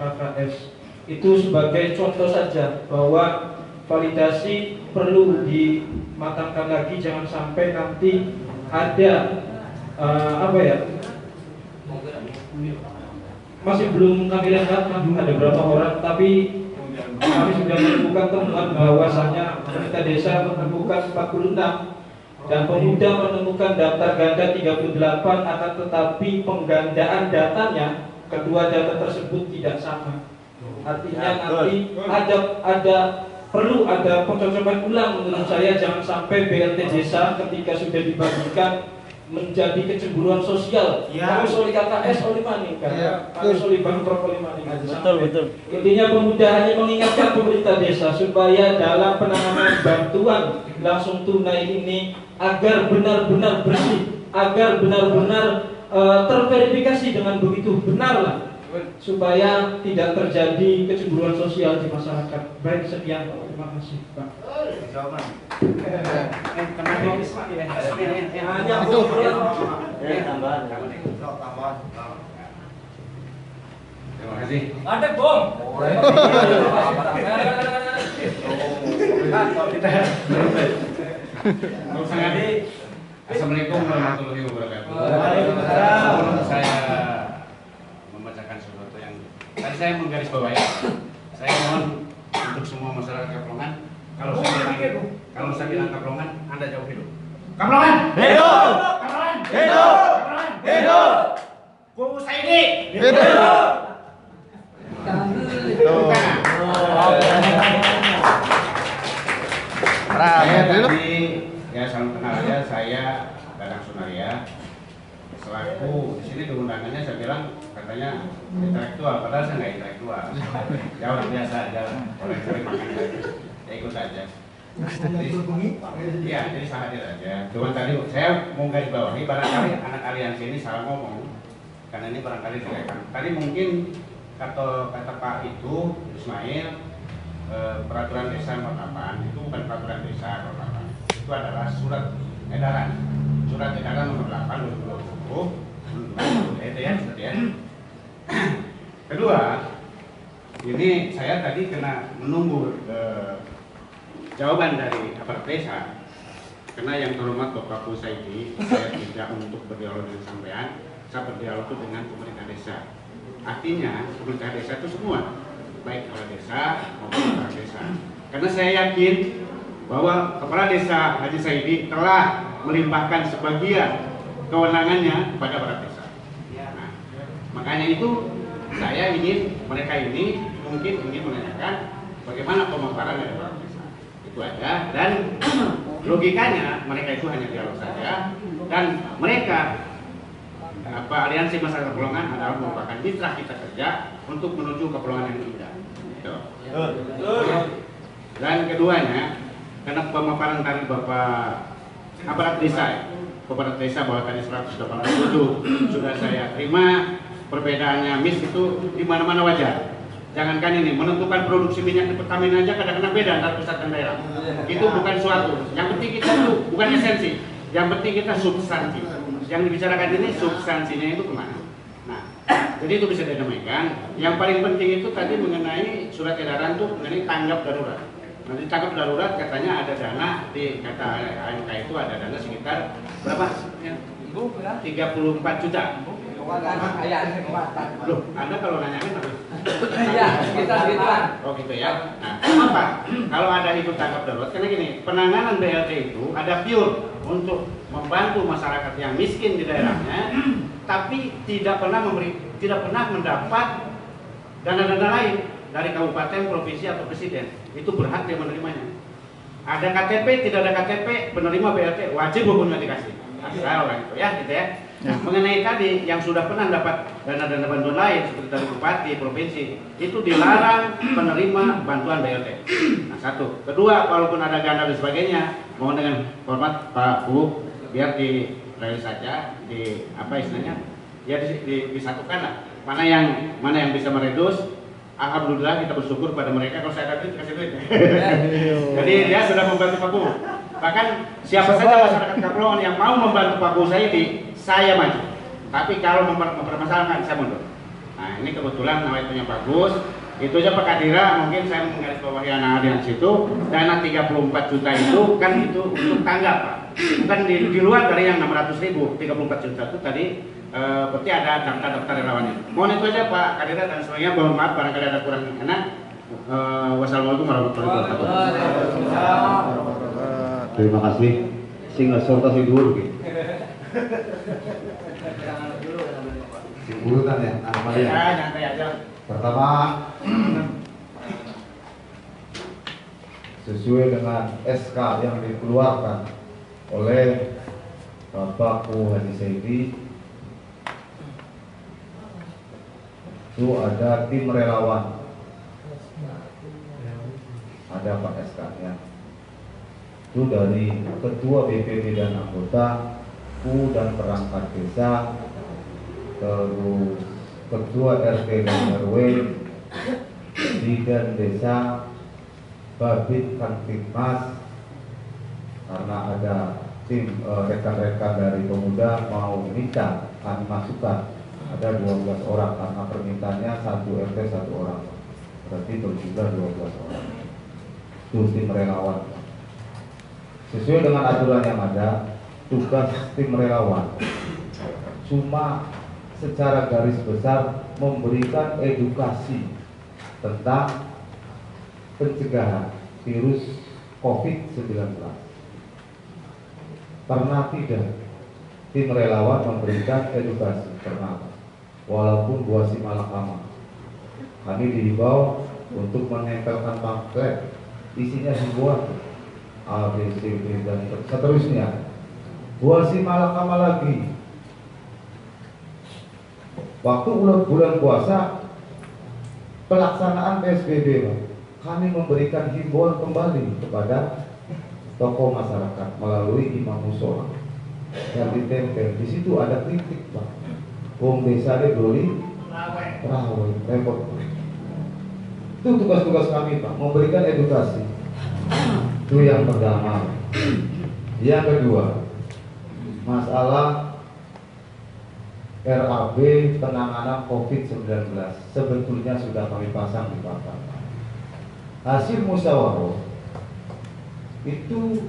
KKS. Itu sebagai contoh saja bahwa validasi perlu dimatangkan lagi, jangan sampai nanti ada masih belum kami lihat ada berapa orang, tapi kami sudah menemukan temuan bahwasanya pemerintah desa menemukan 46 dan pemuda menemukan daftar ganda 38, akan tetapi penggandaan datanya kedua data tersebut tidak sama. Artinya nanti perlu ada pencocokan ulang menurut saya. Jangan sampai BLT desa ketika sudah dibagikan menjadi kecemburuan sosial. Kami soli KKS oli maning kan. Kami soli Bangprop oli maning. Betul. Intinya pemuda hanya mengingatkan pemerintah desa supaya dalam penanganan bantuan langsung tunai ini agar benar-benar bersih, agar benar-benar terverifikasi dengan begitu benarlah, supaya tidak terjadi kecemburuan sosial di masyarakat. Baik, sekian, terima kasih Pak. Terima kasih. Ada bom. Assalamualaikum warahmatullahi wabarakatuh. Waalaikumsalam. Saya membacakan sesuatu yang tadi saya menggarisbawahi. Saya mohon untuk semua masyarakat Kaplongan, kalau saya bilang Kaplongan, Anda jawab hidup. Kaplongan hidup. Kaplongan hidup. Kaplongan hidup. Bu Saidi hidup. Ya, salam kenal aja, saya Dadang Sunaria. Selaku di sini keundangannya saya bilang katanya intelektual, padahal saya nggak intelektual. Jauh biasa aja lah, orang sering makan ya ikut aja. Iya, jadi saya hadir aja. Cuma tadi saya mau garis bawahi, barangkali anak aliansi ini salah ngomong, karena ini barangkali direkam. Tadi mungkin kata Pak itu Ismail, peraturan desa nomor 8 itu bukan peraturan desa nomor 8, itu adalah surat edaran nomor 8 2020 itu ya, seperti ya. Kedua, ini saya tadi kena menunggu jawaban dari aparat desa, karena yang terhormat Bapak Kusaidi, saya tidak untuk berdialog dengan sampean, saya berdialog dengan pemerintah desa. Artinya pemerintah desa itu semua, baik kepala desa maupun kepala desa. Karena saya yakin bahwa kepala desa Haji Saidi telah melimpahkan sebagian kewenangannya kepada kepala desa. Nah, makanya itu saya ingin mereka ini mungkin ingin menanyakan bagaimana pemaparan dari kepala desa. Itu aja, dan logikanya mereka itu hanya dialog saja, dan mereka aliansi masyarakat Pekalongan adalah merupakan mitra kita kerja untuk menuju ke Pekalongan yang indah. Dan keduanya, karena pemaparan tadi Bapak aparat desa bahwa tadi 187 sudah saya terima, perbedaannya itu di mana-mana wajar. Jangankan ini menentukan produksi minyak di Pertamina aja kadang-kadang beda antara pusat dan daerah. Itu bukan suatu. Yang penting kita itu bukan esensi. Yang penting kita substansi. Yang dibicarakan ini substansinya itu kemana. Nah, jadi itu bisa didamaikan. Yang paling penting itu tadi mengenai surat edaran itu mengenai tanggap darurat. Nanti tanggap darurat katanya ada dana di kata AMK itu ada dana sekitar berapa? 34 juta. Loh, Anda kalau nanya kan harus iya, kita gituan. Oh gitu ya. Nah, kenapa? Kalau ada itu tanggap darurat, karena gini, penanganan BLT itu ada pure untuk membantu masyarakat yang miskin di daerahnya, tapi tidak pernah mendapat dana-dana lain dari kabupaten, provinsi atau presiden. Itu berhak dia menerimanya. Ada KTP, tidak ada KTP, penerima BLT wajib hukumnya dikasih. Asal orang itu ya, gitu ya. Nah, mengenai tadi yang sudah pernah dapat dana-dana bantuan lain seperti dari bupati, provinsi, itu dilarang penerima bantuan BLT. Nah, satu. Kedua, walaupun ada ganda dan sebagainya, mohon dengan hormat Pak Bu, biar dirilis saja, di apa istilahnya, ya disatukan lah. Mana yang bisa meredus. Alhamdulillah kita bersyukur pada mereka, kalau saya ada duit kasih duit. Jadi dia sudah membantu Pak Bu. Bahkan siapa saja masyarakat Kapolongan yang mau membantu Pak Bu saya maju. Tapi kalau mempermasalahkan saya mundur. Nah ini kebetulan nama itunya bagus. Itu aja Pak Kadira, mungkin saya menggarisbawahi anak di situ. Dana 34 juta itu kan itu untuk tanggap Pak. Bukan di luar dari yang 600.000. 34 juta itu tadi berarti ada daftar relawannya. Mohon itu aja Pak Kadira dan semuanya. Mohon maaf barangkali ada kurang enak. Wassalamualaikum warahmatullahi wabarakatuh. Terima kasih. Sing sorta si dhuwur iki. Sing urutan ya, nama dia. Ya, nyantai aja. Pertama, sesuai dengan SK yang dikeluarkan oleh Bapak Haji Saidi, itu ada tim relawan, ada Pak SK-nya. Itu dari ketua BPD dan anggota, dan perangkat desa, terus ketua RT dan RW, bidan desa, babit Kamtibmas, karena ada tim rekan-rekan dari pemuda mau minta kami masukkan, ada 12 orang karena permintaannya 1 RT 1 orang, berarti berjumlah 12 orang. Itu tim relawan. Sesuai dengan aturan yang ada, tugas tim relawan cuma secara garis besar memberikan edukasi tentang pencegahan virus COVID-19. Pernah tidak tim relawan memberikan edukasi? Pernah. Walaupun buah si malakama, kami dihimbau untuk menempelkan pamflet isinya himbauan A, B, C, D, dan seterusnya. Wasimalakama lagi. Waktu bulan puasa pelaksanaan PSBB, kami memberikan himbauan kembali kepada tokoh masyarakat melalui imam mushola yang ditempel. Di situ ada kritik, Pak. Wong desa de doli rawe repot. Itu tugas-tugas kami, Pak, memberikan edukasi. Itu yang pertama. Yang kedua, masalah RAB penanganan COVID-19 sebetulnya sudah kami pasang di papan. Hasil musyawarah itu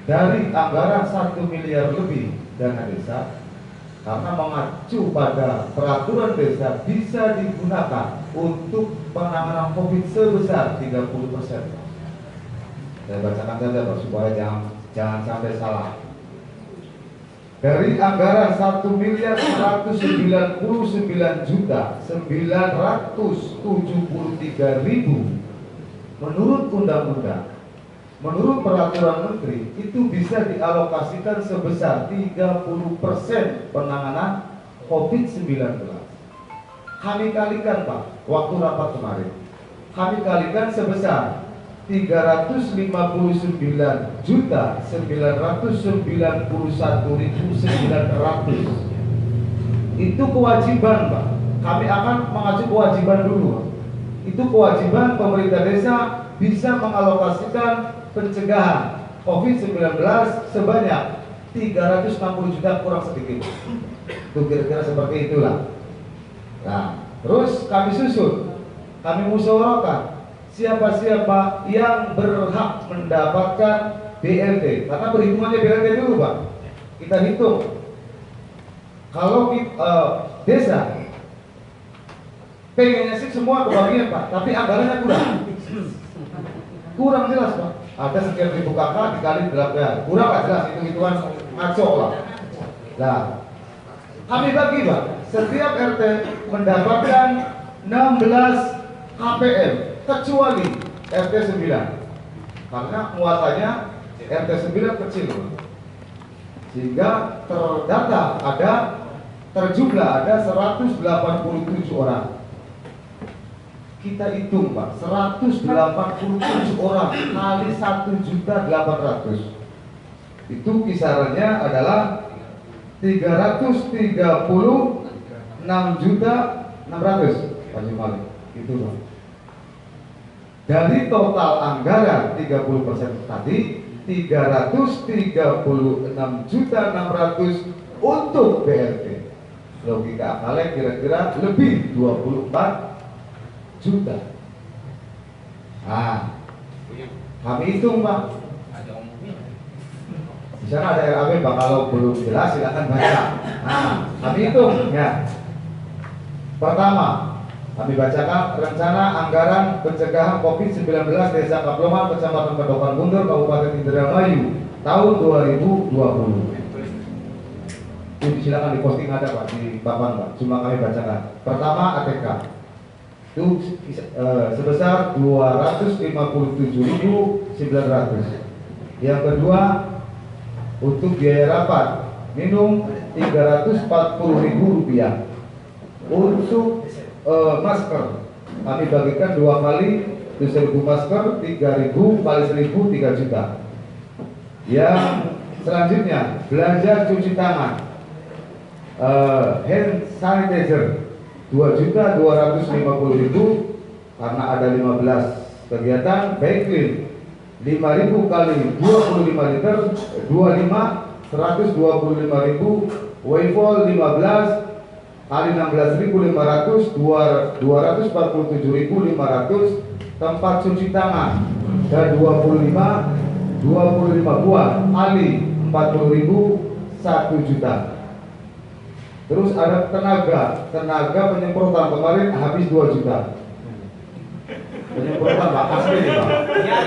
dari anggaran 1 miliar lebih dana desa, karena mengacu pada peraturan desa bisa digunakan untuk penanganan COVID sebesar 30%. Saya bacakan saja, Pak, supaya jangan sampai salah. Dari anggaran 1.199.973.000 menurut undang-undang, menurut peraturan menteri, itu bisa dialokasikan sebesar 30% penanganan COVID-19. Kami kalikan, Pak, waktu rapat kemarin, kami kalikan sebesar 359.991.900. Itu kewajiban, Pak. Kami akan mengacu kewajiban dulu, Pak. Itu kewajiban pemerintah desa bisa mengalokasikan pencegahan COVID-19 sebanyak 360 juta kurang sedikit. Itu kira-kira seperti itulah. Nah, terus kami susun, kami musyawarahkan siapa-siapa yang berhak mendapatkan BLT, karena perhitungannya BLT dulu, Pak. Kita hitung kalau desa pengennya sih semua kebagian, Pak, tapi anggarannya kurang jelas, Pak. Ada sekian ribu kakak dikali 8, kurang nggak jelas, hitung-hitungan ngaco lah. Nah, kami bagi, Pak, setiap RT mendapatkan 16 KPM kecuali RT 9, karena muatannya RT 9 kecil, sehingga terjumlah ada 187 orang. Kita hitung, Pak, 187 orang kali 1.800.000 itu kisarannya adalah 336.600.000, Pak Jumali. Itu, Pak. Dari total anggaran 30% tadi, 336.600.000 untuk BLT. Logika akalnya kira-kira lebih 24 juta. Nah, kami hitung, Pak. Di sana ada RAB, Pak. Kalau belum jelas silakan baca. Nah, kami hitung ya. Pertama, kami bacakan rencana anggaran pencegahan COVID-19 Desa Kaplongan, Kecamatan Padokan Bundur, Kabupaten Indramayu tahun 2020. Itu silakan di posting, ada, Pak, di papan, Pak. Cuma kami bacakan. Pertama, ATK itu sebesar 257.900. Yang kedua, untuk biaya rapat minum 340.000 rupiah. Untuk masker kami bagikan 2 kali 1.000 masker, 3.000 kali 1.000 3 juta. Yang selanjutnya belanja cuci tangan, hand sanitizer 2.250.000 karena ada 15 kegiatan. Baiklin 5.000 kali 25 liter 125.000. Wayfall 15 kali 16.500 247.500. Tempat cuci tangan dan 25 buah kali 40.000 1 juta. Terus ada tenaga penyemprotan kemarin habis 2 juta. Penyemprotan, Pak, asli nih, Pak. Iya.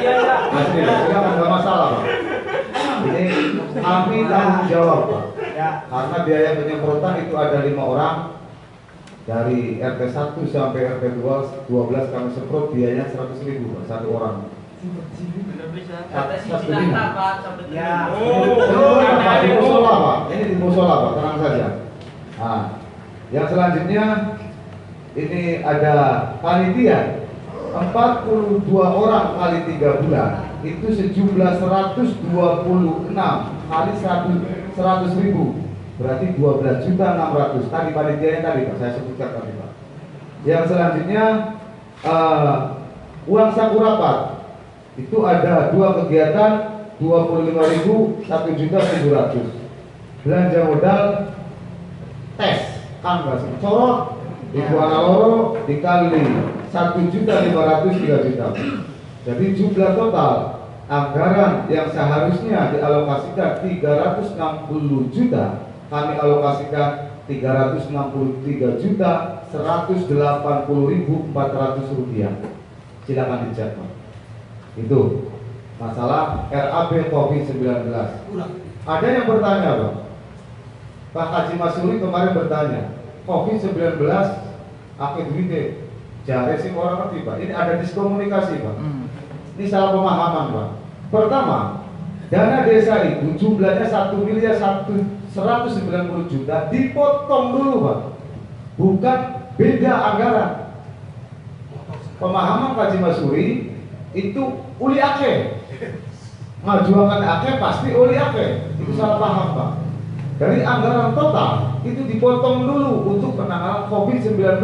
Asli, silakan, nggak masalah, Pak. Ini kami tanggung jawab, Pak. Karena biaya penyemprotan itu ada 5 orang. Dari RT 1 sampai RT 12 kami semprot, biayanya 100.000, Pak, 1 orang. Di musola Pak. Ini di musola Pak, tenang saja. Nah, yang selanjutnya ini ada panitia 42 orang kali 3 bulan itu sejumlah 126 kali 100 ribu berarti 12.600.000 tadi panitianya tadi Pak, saya sebutkan tadi Pak. Yang selanjutnya uang saku rapat itu ada 2 kegiatan 25.000 1.700.000. Belanja modal tes kan nggak sih corot ibu anak loro dikali 1.500.000 3 juta. Jadi jumlah total anggaran yang seharusnya dialokasikan 360 juta kami alokasikan 363.180.400 rupiah. Silakan dicek Pak. Itu masalah RAB COVID-19. Ada yang bertanya Pak Haji Masuri kemarin bertanya COVID-19 akhir duit jare sing orang ngerti Pak. Ini ada diskomunikasi Pak. Ini salah pemahaman Pak. Pertama, dana desa itu jumlahnya 1.190 juta dipotong dulu Pak. Bukan beda anggaran. Pemahaman Haji Masuri itu uli ake. Majuakan ake pasti uli ake. Itu salah paham Pak. Dari anggaran total itu dipotong dulu untuk penanganan COVID-19.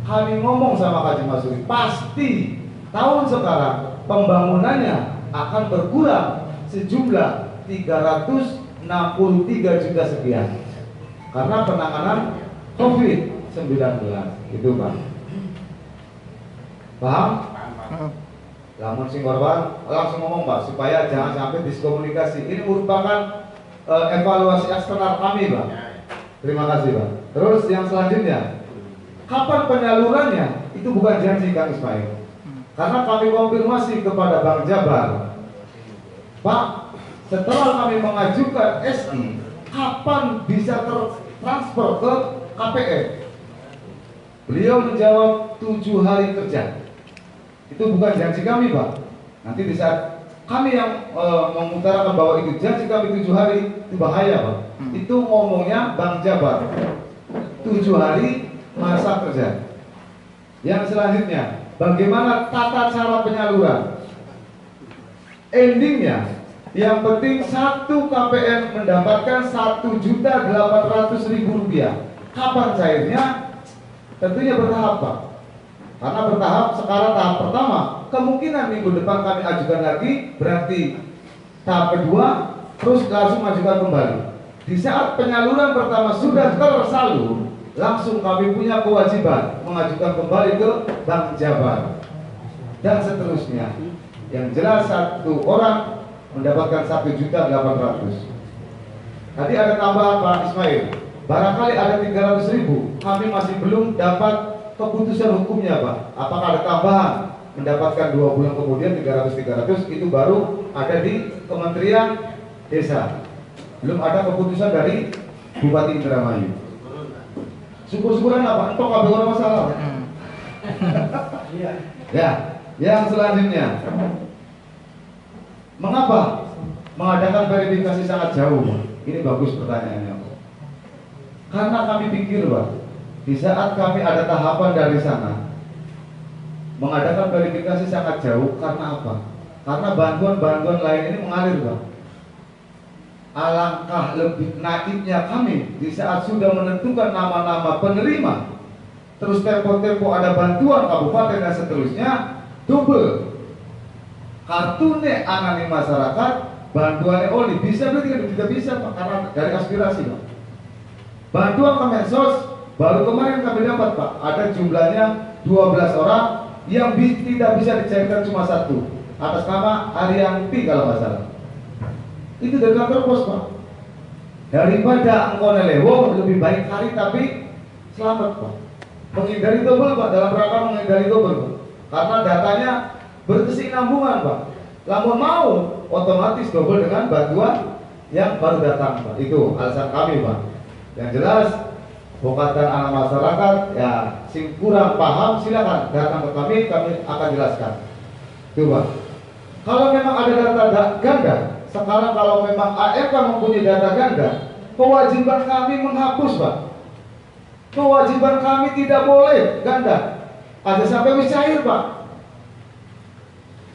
Kami ngomong sama Haji Masuri, pasti tahun sekarang pembangunannya akan berkurang sejumlah 363 juta sekian karena penanganan COVID-19 itu Pak. Paham? Lamun sing korban langsung ngomong Pak supaya jangan sampai diskomunikasi. Ini merupakan evaluasi eksternal kami Pak. Terima kasih Pak. Terus yang selanjutnya, kapan penyalurannya itu bukan janji Kang Ismail. Karena kami konfirmasi kepada Bang Jabar, Pak, setelah kami mengajukan SI, kapan bisa tertransfer ke KPR? Beliau menjawab 7 hari kerja. Itu bukan janji kami Pak. Nanti di saat kami yang mengutarakan bahwa itu janji kami 7 hari, itu bahaya Pak. Itu ngomongnya Bang Jabar 7 hari masa kerja. Yang selanjutnya, bagaimana tata cara penyaluran? Endingnya, yang penting satu KPN mendapatkan 1.800.000 rupiah. Kapan cairnya? Tentunya bertahap Pak. Karena bertahap, sekarang tahap pertama, kemungkinan minggu depan kami ajukan lagi, berarti tahap kedua, terus langsung ajukan kembali. Di saat penyaluran pertama sudah tersalur, langsung kami punya kewajiban mengajukan kembali ke Bank Jabar dan seterusnya. Yang jelas satu orang mendapatkan 1.800.000. Tadi ada tambahan Pak Ismail, barangkali ada 300.000. Kami masih belum dapat keputusan hukumnya Pak. Apakah ada tambahan mendapatkan 2 bulan kemudian 300 itu baru ada di Kementerian Desa. Belum ada keputusan dari Bupati Indramayu. Syukur-syukuran apa? Entok kabeh ora masalah. Ya, yang selanjutnya. Mengapa mengadakan verifikasi sangat jauh, Pak? Ini bagus pertanyaannya, Pak. Karena kami pikir, Pak, di saat kami ada tahapan dari sana, mengadakan verifikasi sangat jauh karena apa? Karena bantuan-bantuan lain ini mengalir, Pak. Alangkah lebih naifnya kami di saat sudah menentukan nama-nama penerima, terus tempo-tempo ada bantuan kabupaten dan seterusnya, double kartune anani masyarakat, bantuannya oli bisa berarti tidak bisa Pak, karena dari aspirasi Pak. Bantuan Kemensos baru kemarin kami dapat Pak, ada jumlahnya 12 orang yang tidak bisa dicairkan cuma 1 atas nama Arianti kalau nggak salah. Itu dari kantor pos Pak. Daripada engkau nelewo lebih baik hari tapi selamat Pak. Menghindari double Pak, dalam rangka menghindari double Pak. Karena datanya berkesinambungan Pak. Lamun mau otomatis double dengan bantuan yang baru datang Pak. Itu alasan kami Pak. Yang jelas bokatan anak masyarakat ya sing kurang paham silakan datang ke kami akan jelaskan. Itu Pak. Kalau memang ada data ganda, sekarang kalau memang AFK mempunyai data ganda, kewajiban kami menghapus, Pak. Kewajiban kami tidak boleh ganda. Ada sampai cair, Pak.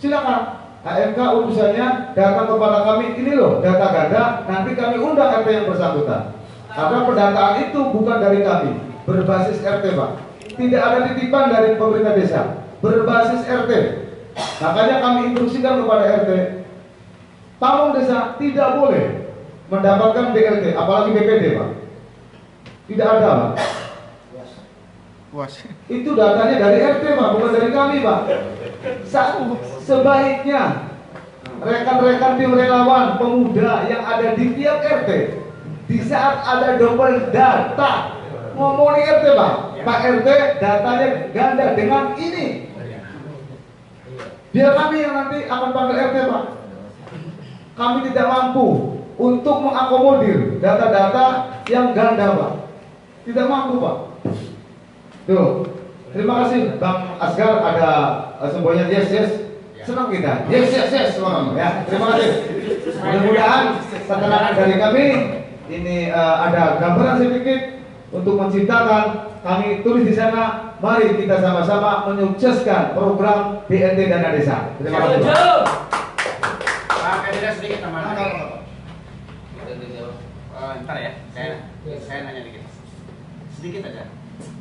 Silakan AFK urusannya datang kepada kami, ini loh data ganda, nanti kami undang RT yang bersangkutan. Karena pendataan itu bukan dari kami, berbasis RT, Pak. Tidak ada titipan dari pemerintah desa, berbasis RT. Makanya kami instruksikan kepada RT, pamong desa tidak boleh mendapatkan BLT, apalagi BPD, Pak. Tidak ada, Pak. Itu datanya dari RT, Pak, bukan dari kami, Pak. Sebaiknya rekan-rekan tim relawan pemuda yang ada di tiap RT, di saat ada double data, ngomong di RT, Pak, Pak RT datanya ganda dengan ini, biar kami yang nanti akan panggil RT, Pak. Kami tidak mampu untuk mengakomodir data-data yang ganda, Pak. Tidak mampu, Pak. Tuh, terima kasih Bang Asgar, ada semboyannya yes yes. Senang kita. Yes yes yes, semua ya. Terima kasih. Mudah-mudahan keterangan dari kami ini ada gambaran sedikit untuk menciptakan. Kami tulis di sana. Mari kita sama-sama menyukseskan program BNT Dana Desa. Terima kasih. Pak Kadira sedikit tambahan. Ntar ya, saya nanya dikit. Sedikit aja.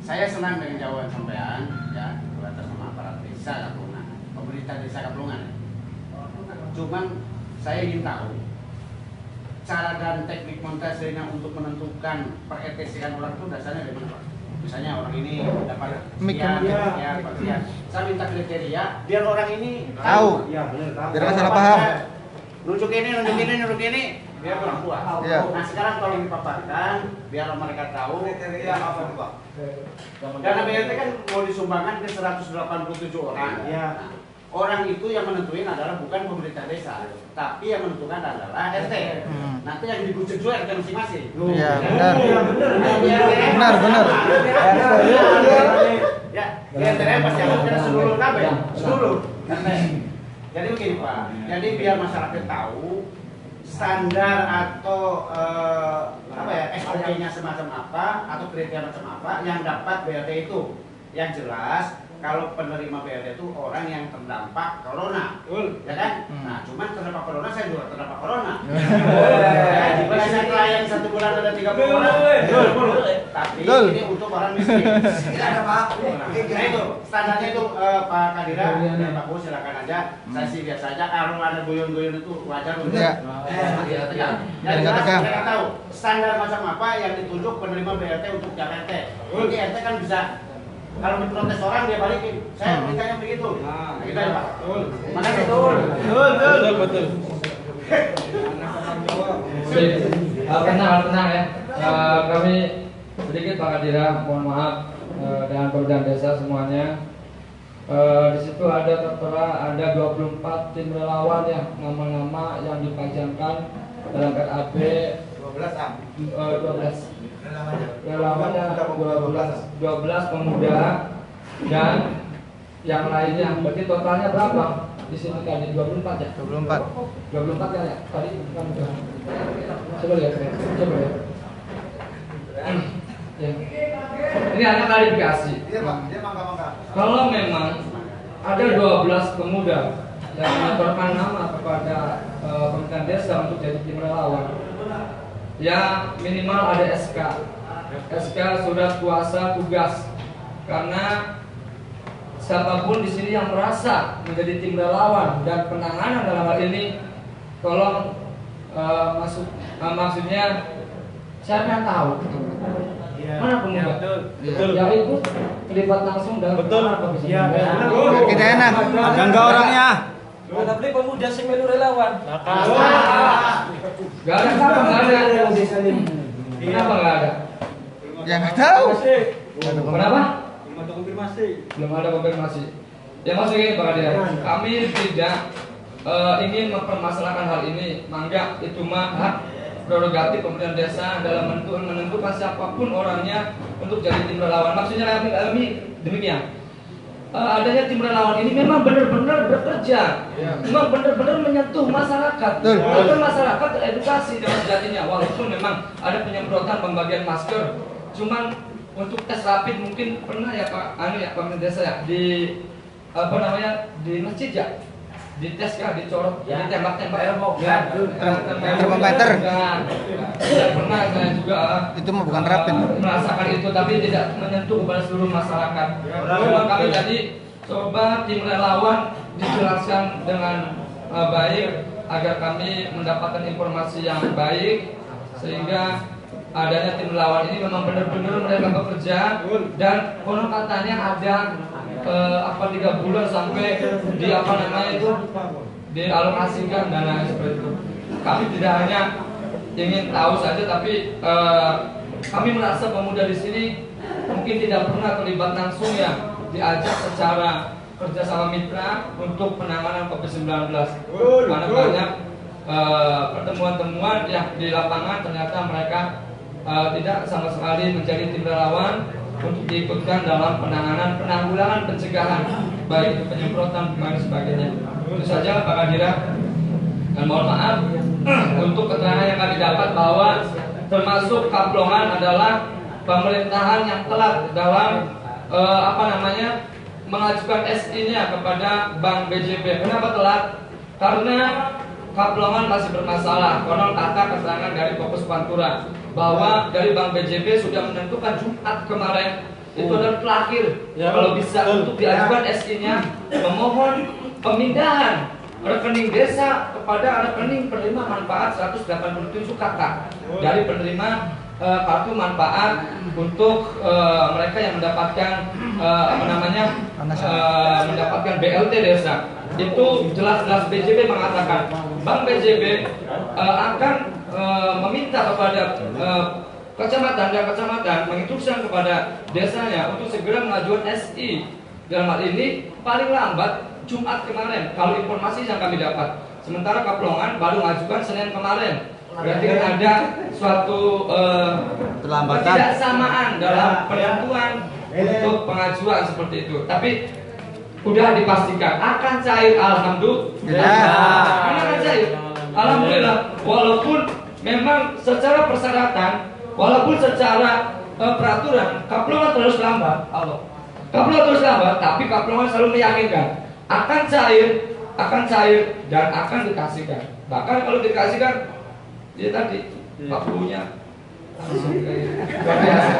Saya senang dengan jawaban sampean ya, atas nama aparat desa Kaplungan, pemerintah desa Kaplungan. Cuman saya ingin tahu cara dan teknik montasenya untuk menentukan per RT-an orang itu dasarnya dari mana, Pak? Misalnya orang ini dapat sekian. Saya minta kriteria biar orang ini tahu. Iya, benar, tahu. Biar nggak salah paham. Nunjuk ini, biar orang puas. Ya. Nah sekarang kalau dipaparkan, biar mereka tahu kriteria apa tuh, Pak? Karena BLT kan mau disumbangkan ke 187 orang. Ya. Orang itu yang menentuin adalah bukan pemerintah desa, tapi yang menentukan adalah RT. Nanti yang dibujuk juga RT masing-masing. Iya, benar. Benar. Ya, RT pasti akan seluruh KB, seluruh RT. Jadi begini, Pak. Jadi biar masyarakat tahu standar atau SOP-nya semacam apa atau kriteria macam apa yang dapat BLT itu. Yang jelas kalau penerima BLT itu orang yang terdampak corona, ya kan? Nah, cuman terdampak corona saya juga terdampak corona. Jika saya klien 1 bulan ada 30 orang, tapi ini untuk orang miskin. Nah itu standarnya itu Pak Kadira dan Pak Bos silakan aja. Saya sih biasa aja. Kalau ada goyon-goyon itu wajar untuk. Yang jelas kita tahu standar macam apa yang ditunjuk penerima BLT untuk RT. Ini RT kan bisa. Kalau diprotes orang dia balikin. Saya beritanya begitu. Nah, kita ya, Pak. Makasih. Betul. Tenang ya. Kami sedikit Pak Kadira, mohon maaf dengan pemerintah desa semuanya. Di situ ada tertera ada 24 tim relawan yang nama-nama yang dipajangkan dalam RAB 12 relawannya 12 pemuda dan yang lainnya. Berarti totalnya berapa? Di sini tadi 24 ya? 24 kan ya? Tadi kan coba lihat. Ya. Ini hanya klarifikasi. Kalau memang ada 12 pemuda yang menyetorkan nama kepada pemerintah desa untuk jadi tim relawan, ya minimal ada SK surat kuasa tugas. Karena siapapun di sini yang merasa menjadi tim relawan dan penanganan dalam hal ini, tolong maksudnya siapa yang tahu mana pemuda yang ikut terlibat langsung dalam penanganan. Kita enak, enggak orangnya. Ada beli pemuda sing melu relawan. Gak ada, kenapa gak ada? Kenapa gak ada? Ya nggak tahu. Kenapa? Belum ada konfirmasi. Belum ada konfirmasi. Ya maksudnya gini Pak Kadira, kami tidak ingin mempermasalahkan hal ini. Mangga, itu mah hak prerogatif pemerintah desa dalam menentukan siapapun orangnya untuk jadi tim relawan. Maksudnya kami demikian. adanya tim relawan ini memang benar-benar bekerja, memang benar-benar menyentuh masyarakat, agar masyarakat teredukasi dengan sejatinya. Walaupun memang ada penyemprotan pembagian masker, cuman untuk tes rapid mungkin pernah ya Pak, Pak Desa ya, di di masjid ya, dites kah, dicorot, ditembak-tembak termometer. Tidak pernah saya juga Itu mah bukan rapid. merasakan itu, tapi tidak menyentuh kepada seluruh masyarakat. Cuma kami tadi coba tim relawan dijelaskan dengan baik agar kami mendapatkan informasi yang baik, sehingga adanya tim relawan ini memang benar-benar mereka bekerja, dan konon katanya ada 3 bulan sampai dialokasikan dana seperti itu. Kami tidak hanya ingin tahu saja, tapi kami merasa pemuda di sini mungkin tidak pernah terlibat langsung ya, diajak secara kerjasama mitra untuk penanganan COVID-19. Karena banyak pertemuan-temuan yang di lapangan ternyata mereka tidak sama sekali menjadi tim relawan untuk diikutkan dalam penanggulangan pencegahan, baik itu penyemprotan dan sebagainya. Itu saja Pak Kadira, dan mohon maaf untuk keterangan yang kami dapat bahwa termasuk Kaplongan adalah pemerintahan yang telat dalam mengajukan SI-nya kepada Bank BJB. Kenapa telat? Karena Kaplongan masih bermasalah. Konon kata keterangan dari Fokus Pantura bahwa dari Bank BJB sudah menentukan Jumat kemarin itu adalah terakhir kalau bisa untuk diajukan SI-nya, memohon pemindahan rekening desa kepada rekening penerima manfaat 187 KK dari penerima kartu manfaat untuk mereka yang mendapatkan mendapatkan BLT desa. Itu jelas-jelas BJB mengatakan Bank BJB akan meminta kepada kecamatan dan kecamatan menginstruksikan kepada desanya untuk segera mengajukan SI. Dalam hal ini paling lambat Jumat kemarin kalau informasi yang kami dapat. Sementara Kaplongan baru mengajukan Senin kemarin. Berarti ada suatu ketidaksamaan dalam penentuan untuk pengajuan seperti itu. Tapi sudah dipastikan akan cair, alhamdulillah. Akan cair, alhamdulillah. Walaupun memang secara persyaratan, walaupun secara peraturan Kaplongan terus lambat, Kaplongan terus lambat, tapi Kaplongan selalu meyakinkan akan cair dan akan dikasihkan. Bahkan kalau dikasihkan, dia tadi pakunya langsung luar biasa.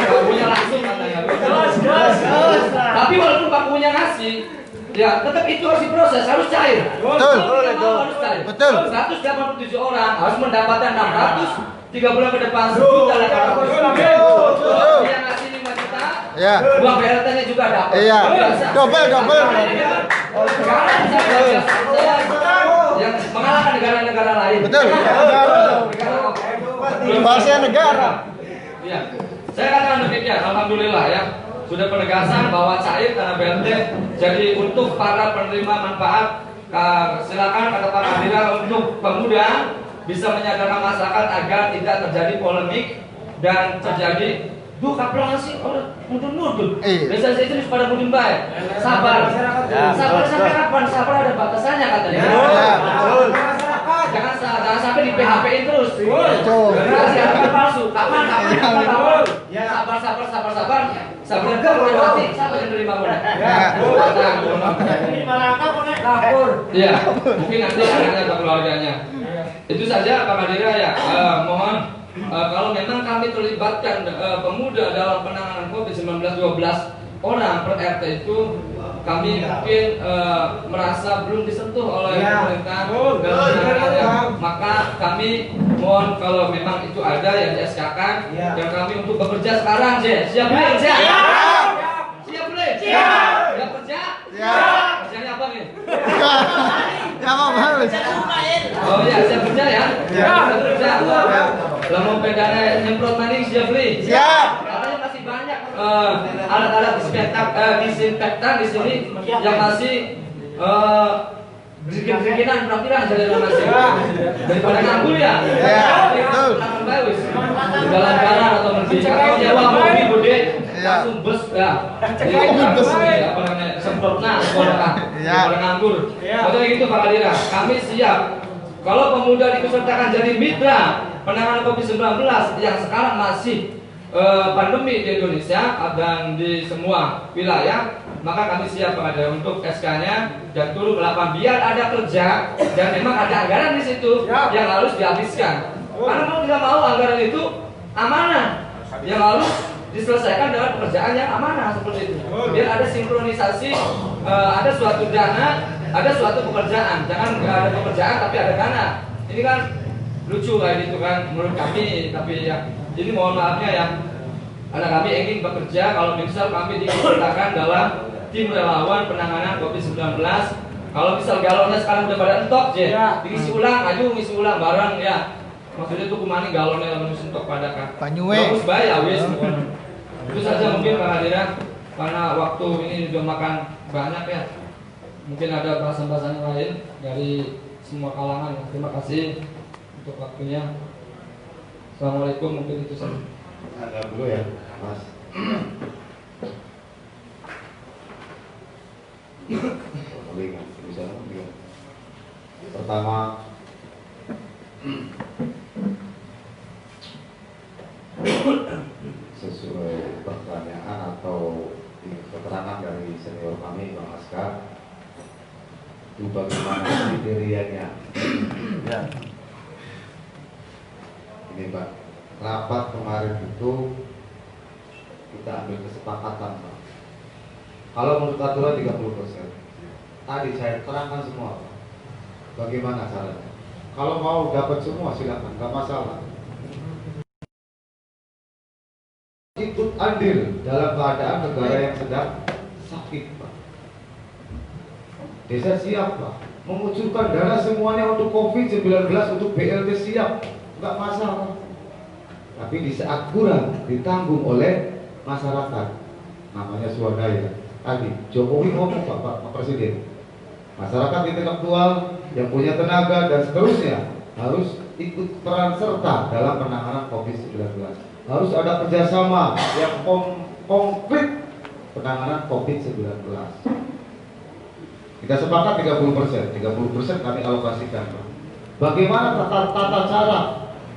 Pakunya langsung katanya. Tapi walaupun pakunya ngasih, ya tetap itu harus diproses, harus cair. Betul. Harus cair. Betul. 187 orang harus mendapatkan 600 3 bulan ke depan 1 juta 800. Yang ngasih 5 juta. Ya. Uang BLT-nya juga dapat. Iya. Double. Sekarang saya yang mengalahkan negara-negara lain. Betul. Bahasa negara. Iya. Saya katakan demikian, alhamdulillah ya. Sudah penegasan bahwa cair karena BLT. Jadi untuk para penerima manfaat, silakan kata Pak Kadira untuk pemuda bisa menyadarkan masyarakat agar tidak terjadi polemik dan terjadi Kaplongan sih nudut. Biasa saya itu pada mudin baik. Sabar. Sabar sampai kapan? Sabar ada batasannya katanya. Jangan sampai di PHP-in terus. Generasi harapan palsu. Kapan? Sabar. Sabar itu melewati. Siapa yang terima mana? Iya. Mungkin nanti anaknya atau keluarganya. Itu saja Pak Kadira ya. Mohon kalau memang kami terlibatkan pemuda dalam penanganan COVID-19 12 orang per RT itu, kami mungkin merasa belum disentuh oleh pemerintah dan maka kami mohon kalau memang itu ada yang di-SK-kan dan kami untuk bekerja sekarang. Siap belum? Siap kerja? Kerjanya apa nih? Oh iya, siap kerja ya? Siap kerja. Lah mau pedangnya nyemprot maning siap beli? Siap. Katanya masih banyak alat-alat disinfektan di sini yang masih bikin-bikinan penampilan dari masing daripada nganggur ya. Betul. Jalan-jalan atau berbicara nyewa mobil gede. langsung bus ya. Apa namanya semprot orang nganggur. Maksudnya gitu Pak Kadira, kami siap. Kalau pemuda diikutsertakan jadi mitra penanganan COVID-19 yang sekarang masih pandemi di Indonesia dan di semua wilayah, maka kami siap Pak untuk SK-nya dan turun ke lapangan biar ada kerja dan memang ada anggaran di situ yang harus dihabiskan. Karena mau tidak mau anggaran itu amanah yang harus diselesaikan dengan pekerjaan yang amanah seperti itu. Biar ada sinkronisasi, ada suatu dana, ada suatu pekerjaan. Jangan nggak ada pekerjaan tapi ada dana. Ini kan lucu kayak gitu kan menurut kami, tapi ya jadi mohon maafnya ya. Karena kami ingin bekerja, kalau misal kami diikutsertakan dalam tim relawan penanganan COVID-19. Kalau misal galonnya sekarang udah pada entok diisi ulang, ngisi ulang bareng ya. Maksudnya tuh kumani galonnya harus entok pada kan. Terus bayar wis. Itu saja mungkin Pak Kadira, karena waktu ini sudah makan banyak ya. Mungkin ada bahasan-bahasan lain dari semua kalangan. Terima kasih untuk waktunya. Assalamualaikum, mungkin itu saja. Ada dulu ya, Mas. Pertama, sesuai pertanyaan atau keterangan dari senior kami Bang Askar, itu bagaimana kriterianya? Ya. Ini Pak, rapat kemarin itu kita ambil kesepakatan Pak. Kalau menurut aturan 30%, tadi saya terangkan semua Pak. Bagaimana caranya? Kalau mau dapat semua silakan, nggak masalah. Ikut andil dalam keadaan negara yang sedang sakit Pak. Desa siap Pak, mengucurkan dana semuanya untuk COVID-19, untuk BLT siap, nggak masalah. Tapi di saat kurang ditanggung oleh masyarakat, namanya swadaya. Tadi Jokowi ngomong Pak Presiden, masyarakat intelektual yang punya tenaga dan seterusnya harus ikut peran serta dalam penanganan COVID-19. Harus ada kerjasama yang konkret penanganan COVID-19. Kita sepakat 30% kami alokasikan. Bagaimana tata cara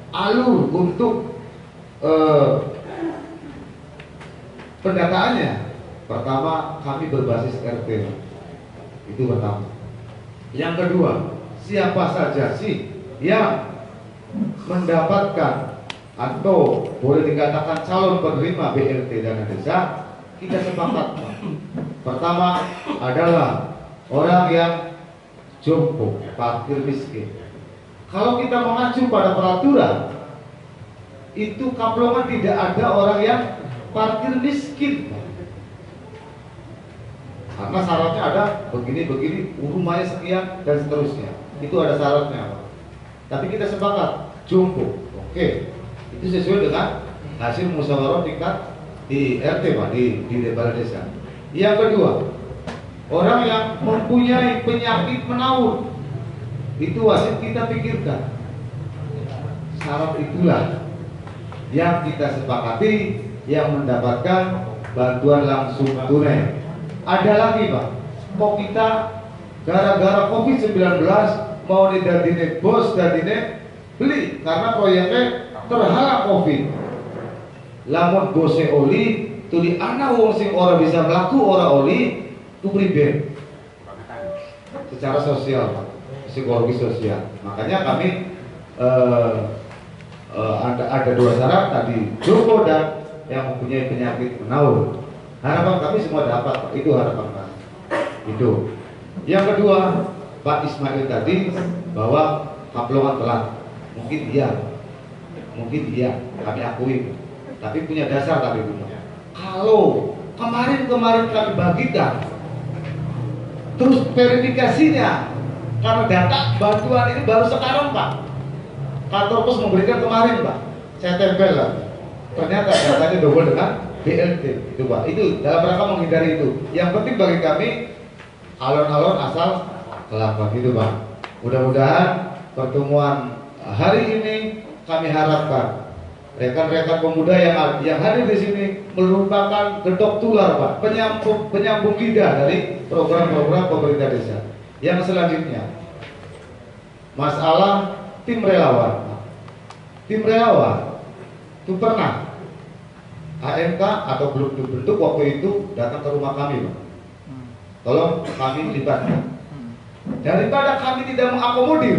alur untuk pendataannya? Pertama, kami berbasis RT. Itu pertama. Yang kedua, siapa saja sih yang mendapatkan atau boleh dikatakan calon penerima BLT dana desa? Kita sepakat. Pertama adalah orang yang jompo, fakir miskin. Kalau kita mengacu pada peraturan, itu Kaplongan tidak ada orang yang parkir miskin. Karena syaratnya ada begini, rumahnya sekian dan seterusnya. Itu ada syaratnya. Tapi kita sepakat jompo. Oke. Itu sesuai dengan hasil musyawarah tingkat di RT Pak, di kepala desa. Yang kedua, orang yang mempunyai penyakit menaun, itu wajib kita pikirkan. Syarat itulah yang kita sepakati yang mendapatkan bantuan langsung tunai. Ada lagi Pak, kok kita gara-gara COVID-19 mau didadine bos dadine beli karena proyeknya terhalang COVID. Lamun bose oli tuli anak wong sing ora bisa mlaku ora oli ku priben secara sosial Pak, psikologi sosial. Makanya kami ada dua syarat tadi, Joko dan yang mempunyai penyakit menaun. Harapan kami semua dapat Pak, itu harapan kami. Itu. Yang kedua, Pak Ismail tadi bahwa Kaplongan telat. Mungkin iya, kami akui. Tapi punya dasar kami punya. Kalau kemarin kami bagikan, terus verifikasinya karena data bantuan ini baru sekarang Pak. Kantor pos memberikan kemarin Pak. Saya tempel lah. Ternyata datanya double dengan BLT. Itu Pak. Itu dalam rangka menghindari itu. Yang penting bagi kami alon-alon asal kelapa gitu Pak. Mudah-mudahan pertemuan hari ini kami harapkan rekan-rekan pemuda yang hadir di sini merupakan gedok tular, Pak, penyambung lidah dari program-program pemerintah desa. Yang selanjutnya, masalah tim relawan. Tim relawan itu pernah AMK atau belum dibentuk waktu itu datang ke rumah kami, Pak. Tolong kami libatkan. Daripada kami tidak mengakomodir,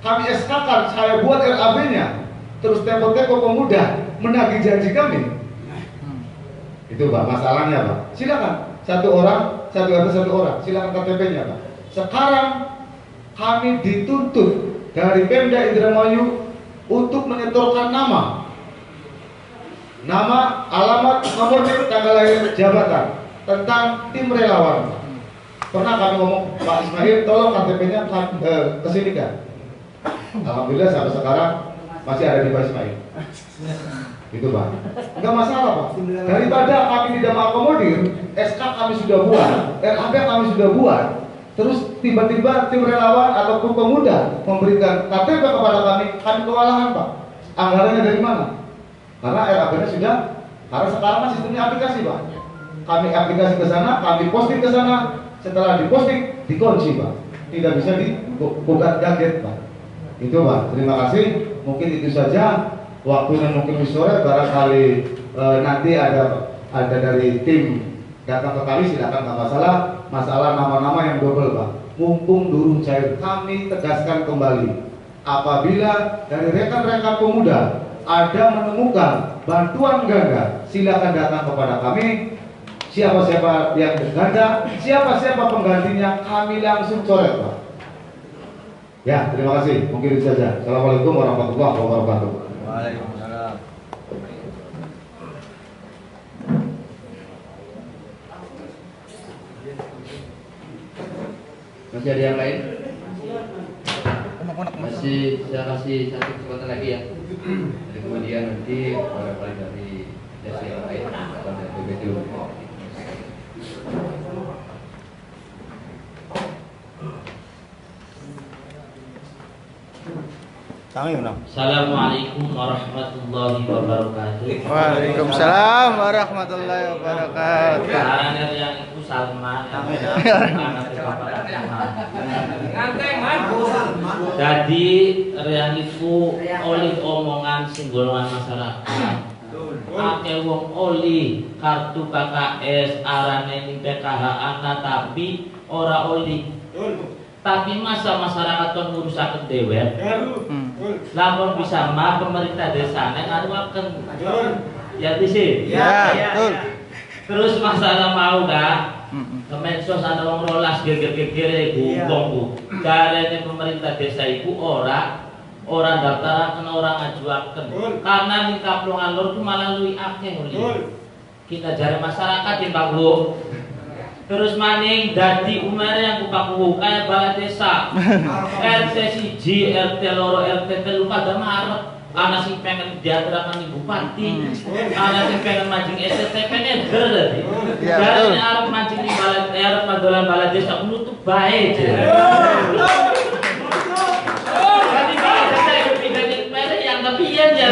kami SK-kan, saya buat RAB-nya, terus tempo-tempo pemuda menagih janji kami. Itu Pak, masalahnya Pak. Silakan, satu orang, satu orang, silakan KTP-nya Pak. Sekarang kami dituntut dari Pemda Indramayu untuk menyetorkan nama, alamat, nomor tanggal lahir, jabatan tentang tim relawan. Pernah kami ngomong, Pak Ismail, tolong KTP-nya kesini kan. Alhamdulillah sampai sekarang masih ada di Pak Ismail. Itu Pak. Enggak masalah Pak. Daripada kami tidak mengakomodir, SK kami sudah buat, RAB kami sudah buat, terus tiba-tiba tim relawan ataupun pemuda memberikan KTP kepada kami kewalahan Pak. Anggarannya dari mana? Karena RAB-nya sudah, karena sekarang kan sistemnya aplikasi Pak. Kami aplikasi ke sana, kami posting ke sana, setelah diposting dikunci Pak. Tidak bisa dibuka gadget Pak. Itu Pak. Terima kasih. Mungkin itu saja. Waktunya mungkin sore, barangkali nanti ada dari tim datang ke kami, silakan, nggak masalah. Masalah nama-nama yang double Pak. Mumpung durung cair, kami tegaskan kembali. Apabila dari rekan-rekan pemuda ada menemukan bantuan ganda, silakan datang kepada kami. Siapa-siapa yang ganda, siapa-siapa penggantinya, kami langsung coret Pak. Ya, terima kasih. Mungkin itu saja. Assalamualaikum warahmatullahi wabarakatuh. Waalaikumsalam. Masih ada yang lain? Masih saya kasih satu kesempatan lagi ya. Dan kemudian nanti barangkali dari desa yang lain atau dari BPD. Assalamualaikum warahmatullahi wabarakatuh. Waalaikumsalam warahmatullahi wabarakatuh. Karena yang itu Salman. Jadi yang itu oleh omongan sing golongan masyarakat. Ake wong oli kartu KKS arane ning PKH ana tapi ora oli. Tapi masa masyarakat kan ngurusaken dewek. Lapor bisa mah pemerintah desanya ngaruaken. Ya disi. Ya, betul. Terus masalah mau dah. Kemensos ana wong rolas geger-geger gumbong Bu. Carane pemerintah desa iku orang daftaran orang ngajuaken. Karena ning Kaplongan Lor ku malah luwih akeh oli. Kita jare masyarakat di Bu. Terus maning dadi umare yang buka-buka kaya balai desa. RT 1, RT 2, RT 3 pada marep. Ana sing pengen diatrakan ning bupati, ana sing pengen mancing STP eder tadi. Jarane arep mancing ning balai, arep madolan balai desa nutup bae. Tadi balai desa itu pindahnya kemana yang kepian ya.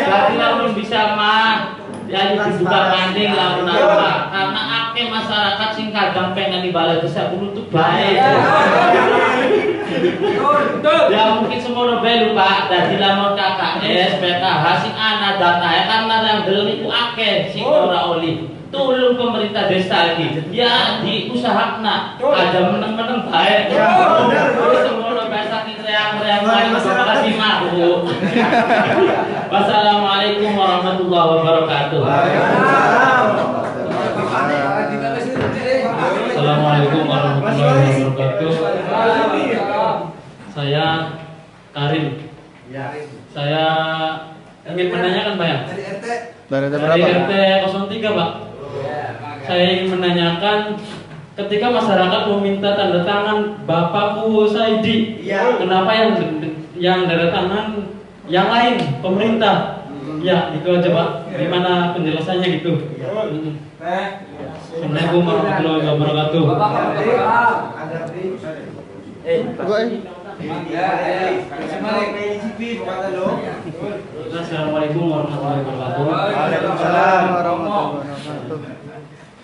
Tapi lamun bisa mah ya dibuka maning lamun apa karena akeh masyarakat sing kadang pengen di balai desa nutup bae. Ya mungkin semono bae lho Pak, dadi lamun KKS, PKH sing ana datae karena yang deleng iku akeh sing ora oli. Tolong pemerintah desa iki ya diusahakna aja meneng-meneng bae. Semono bae saking reang-reang terima kasih Bu. Wassalamualaikum warahmatullahi wabarakatuh. Assalamualaikum warahmatullahi wabarakatuh. Saya Karim. Saya ingin menanyakan Pak ya. Dari RT 03 Pak. Saya ingin menanyakan ketika masyarakat meminta tanda tangan Bapakku Saidi, kenapa yang tanda tangan yang lain pemerintah? Ya itu aja Pak. Gimana penjelasannya gitu? Assalamualaikum warahmatullahi wabarakatuh. Assalamualaikum warahmatullahi wabarakatuh. Waalaikumsalam warahmatullahi wabarakatuh.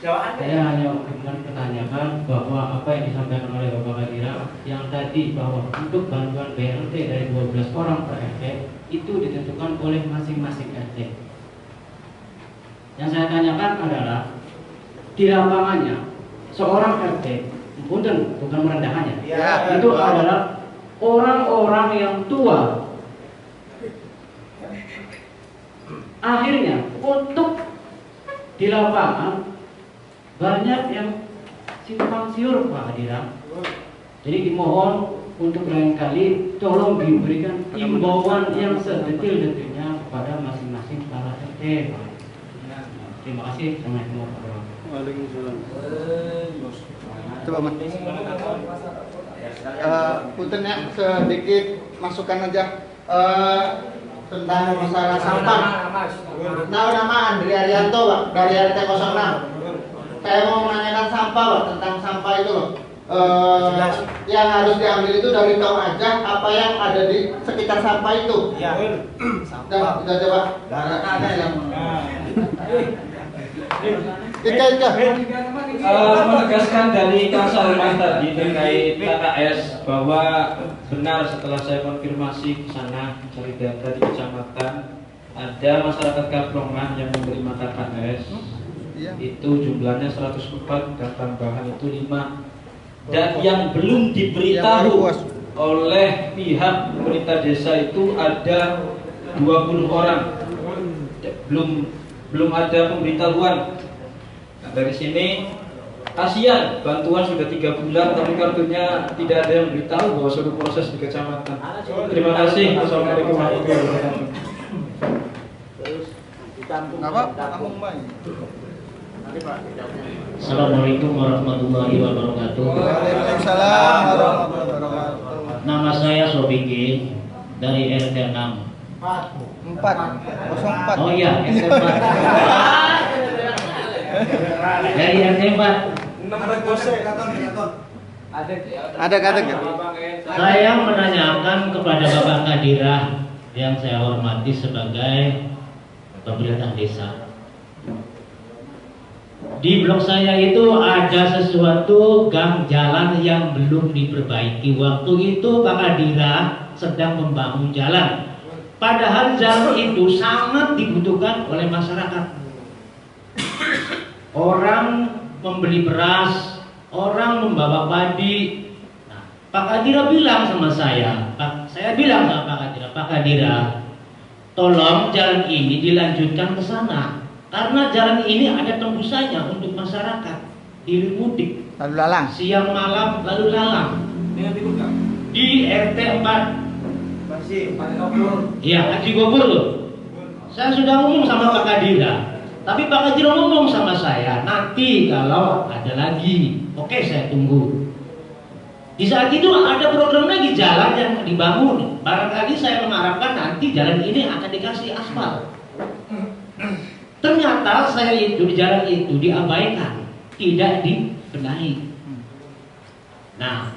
Saya hanya menanyakan bahwa apa yang disampaikan oleh Bapak Kadira yang tadi bahwa untuk bantuan BLT dari 12 orang per RT itu ditentukan oleh masing-masing RT. Yang saya tanyakan adalah di lapangannya seorang RT, bukan merendahkannya, itu adalah orang-orang yang tua. Akhirnya untuk di lapangan banyak yang simpang siur Pak Kadira. Jadi dimohon untuk lain kali tolong diberikan imbauan yang sedetil-detilnya kepada masing-masing kepala RT. Terima kasih. Assalamualaikum warahmatullahi wabarakatuh. Coba Mas. Punten ya, sedikit masukan aja tentang masalah sampah. Nama Andri Arianto Pak, dari RT 06. Saya mau menanyakan sampah Pak, tentang sampah itu loh. Yang harus diambil itu dari tong aja apa yang ada di sekitar sampah itu. Iya. Sampah. Kita coba. Ada yang. Menegaskan dari Kang Salman tadi terkait KKS bahwa benar setelah saya konfirmasi ke sana mencari data di kecamatan ada masyarakat Kaplongan yang menerima KKS. Itu jumlahnya 104 dan tambahan itu 5. Dan yang belum diberitahu oleh pihak pemerintah desa itu ada 20 orang. Belum ada pemberitahuan. Nah, dari sini kasihan, bantuan sudah 3 bulan tapi kartunya tidak ada yang beritahu bahwa sudah proses di kecamatan. Terima kasih. Wassalamualaikum warahmatullahi wabarakatuh. Assalamualaikum warahmatullahi wabarakatuh. Waalaikumsalam warahmatullahi wabarakatuh. Nama saya Sobiki dari RT 6. 404. Oh iya, RT 4. Dari RT 4. Ada ya? Saya menanyakan kepada Bapak Kadira yang saya hormati sebagai pemerintah desa. Di blok saya itu ada sesuatu gang jalan yang belum diperbaiki. Waktu itu Pak Kadira sedang membangun jalan. Padahal jalan itu sangat dibutuhkan oleh masyarakat. Orang membeli beras, orang membawa padi. Nah, Pak Kadira bilang sama saya bilang sama Pak Kadira, tolong jalan ini dilanjutkan ke sana. Karena jalan ini ada tembusannya untuk masyarakat hilir mudik, Lalu lalang. siang malam lalu lalang. Di RT 4. Iya, Haji Gobur loh. Saya sudah ngomong sama Pak Kadira, tapi Pak Kadira ngomong sama saya, nanti kalau ada lagi, oke saya tunggu. Di saat itu ada program lagi jalan yang dibangun. Barangkali saya mengharapkan nanti jalan ini akan dikasih aspal. Ternyata saya itu di jalan itu diabaikan, tidak dibenahi. Nah,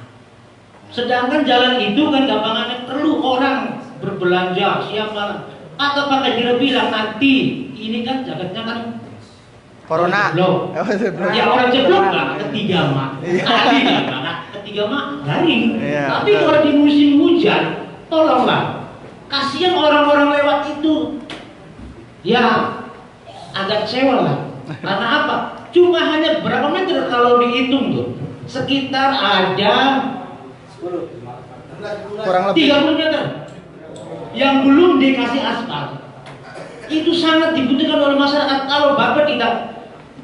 sedangkan jalan itu kan gampangannya perlu orang berbelanja siapa. Atau Pak Kadira bilang nanti ini kan jagatnya kan Corona. jeblok. Ya orang jeblok lah ketiga mah. Tadi lah ketiga mah garing. Tapi kalau di musim hujan, tolonglah kasihan orang-orang lewat itu. Ya agak kecewa lah. Karena apa? Cuma hanya berapa meter kalau dihitung tuh? Sekitar ada Kurang lebih 30 meter yang belum dikasih aspal. Itu sangat dibutuhkan oleh masyarakat. Kalau Bapak tidak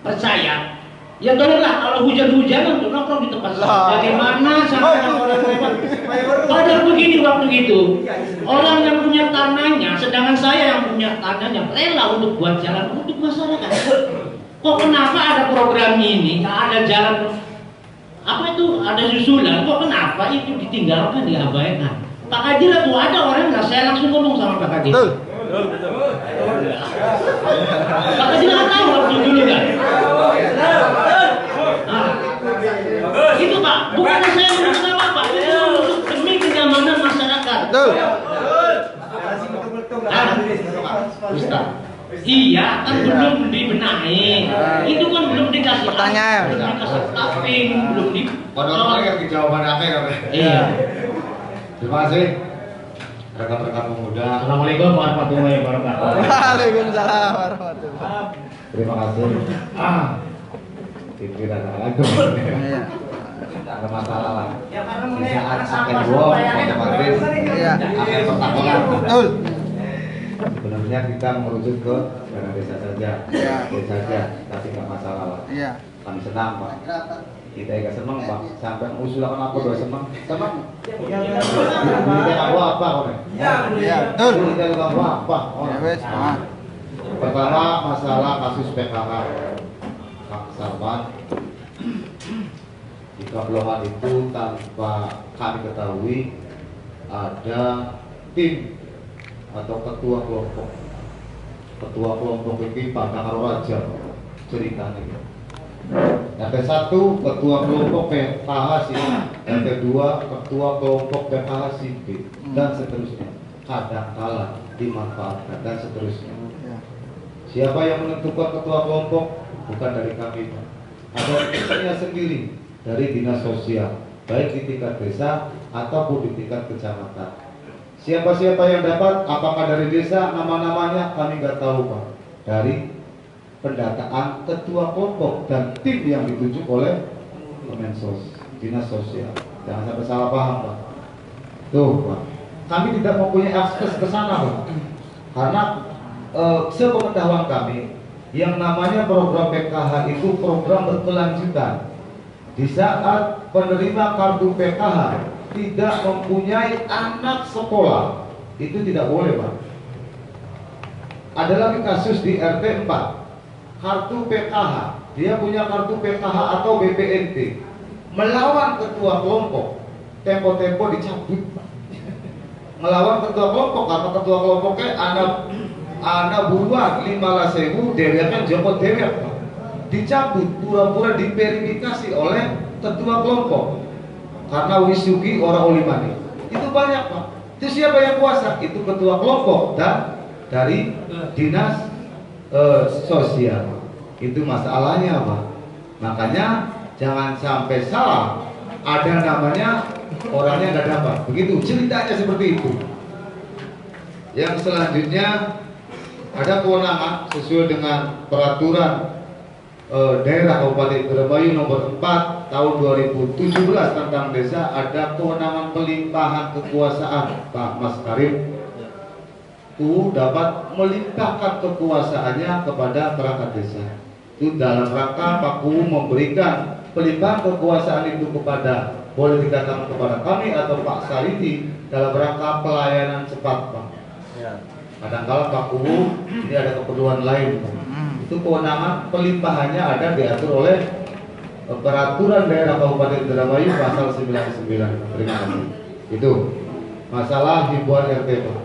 percaya, ya tolonglah kalau hujan-hujan untuk nongkrong di tempat saya. Bagaimana cara orang lewat? Padahal begini waktu itu, orang yang punya tanahnya, sedangkan saya yang punya tanahnya rela untuk buat jalan untuk masyarakat. Kok kenapa ada program ini? Ada jalan apa itu? Ada susulan. Kok kenapa itu ditinggalkan, diabaikan? Pak Kadira tuh ada orang nggak? Saya langsung ngomong sama Pak Kadira. Pak Kadira nggak tahu waktu dulu kan? Nah, itu Pak, bukannya saya menuntut apa-apa, itu untuk demi kenyamanan masyarakat. Ustaz. Iya, kan belum dibenahi. Itu kan belum dikasih Pertanyaan. belum dikasih taping, belum di. Padahal lagi jawaban akhir. Iya. Terima kasih rekan-rekan pemuda. Assalamualaikum warahmatullahi wabarakatuh. Waalaikumsalam warahmatullahi wabarakatuh. Terima kasih. Pimpinan agama. Iya. Ada masalah lah. Di saat akan gua otomatis akan pertahanan. Betul. Sebenarnya kita merujuk ke dana desa saja, Iya. desa saja, tapi nggak masalah lah. Iya. Kami senang Pak. Kita juga senang Pak. Sampai mengusulkan apa doa senang. Senang. Kita nggak apa kok. Iya, betul. Kita nggak apa. Ya wes. Pertama masalah kasus PKH Kak Salman. Di Kaplohan itu tanpa kami ketahui ada tim atau ketua kelompok ini Pak Nakar Raja ceritanya. RT 1 ketua kelompok PKH si RT 2 ketua kelompok PKH si B dan seterusnya. Kadang-kala dimanfaatkan dan seterusnya. Siapa yang menentukan ketua kelompok? Bukan dari kami, Pak. Ada keputusannya sendiri dari dinas sosial, baik di tingkat desa ataupun di tingkat kecamatan. Siapa-siapa yang dapat, apakah dari desa, nama-namanya kami nggak tahu Pak. Dari pendataan ketua kelompok dan tim yang ditunjuk oleh Kemensos, dinas sosial. Jangan sampai salah paham Pak. Tuh Pak, kami tidak mempunyai akses ke sana Pak. Karena sepengetahuan kami, yang namanya program PKH itu program berkelanjutan. Di saat penerima kartu PKH tidak mempunyai anak sekolah, itu tidak boleh Pak. Ada lagi kasus di RT 4, kartu PKH, dia punya kartu PKH atau BPNT, melawan ketua kelompok, tempo-tempo dicabut Pak. Melawan ketua kelompok karena ketua kelompoknya anak buruan 15.000 deweknya Joko dewek Pak. Dicabut, pura-pura diverifikasi oleh ketua kelompok karena wisugi orang olimani. Itu banyak Pak. Itu siapa yang kuasa? Itu ketua kelompok dan dari dinas sosial. Itu masalahnya Pak. Makanya jangan sampai salah. Ada namanya orangnya nggak dapat. Begitu ceritanya seperti itu. Yang selanjutnya ada kewenangan sesuai dengan peraturan daerah Kabupaten Indramayu nomor 4 tahun 2017 tentang desa. Ada kewenangan pelimpahan kekuasaan Pak Mas Karim itu dapat melimpahkan kekuasaannya kepada perangkat desa. Itu dalam rangka Pak Kuwu memberikan pelimpahan kekuasaan itu kepada, boleh dikatakan kepada kami atau Pak Saridi dalam rangka pelayanan cepat Pak. Kadang-kala Pak Kuwu ini ada keperluan lain Pak. Itu kewenangan pelimpahannya ada diatur oleh peraturan daerah Kabupaten Indramayu pasal 99. Terima kasih. Itu masalah himbauan RT Pak.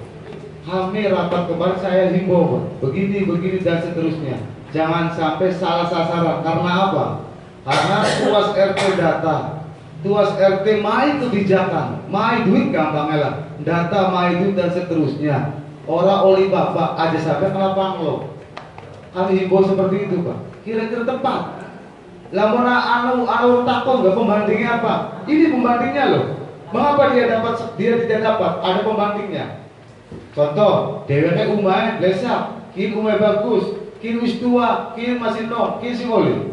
Kami rapat kemarin saya himbau Pak, begini dan seterusnya. Jangan sampai salah sasaran. Karena apa? Karena tuas RT data, tuas RT mai kebijakan, mai duit gampang lah, data mai duit dan seterusnya. Orang oli bapak aja sampai kenapa lo? Kami himbau seperti itu Pak. Kira-kira tepat. Lamun anu takon nggak pembandingnya apa? Ini pembandingnya loh. Mengapa dia tidak dapat? Ada pembandingnya. Contoh, DWP umai lesak, kini umai bagus, kini wis tua, kini masih no, kini si oli.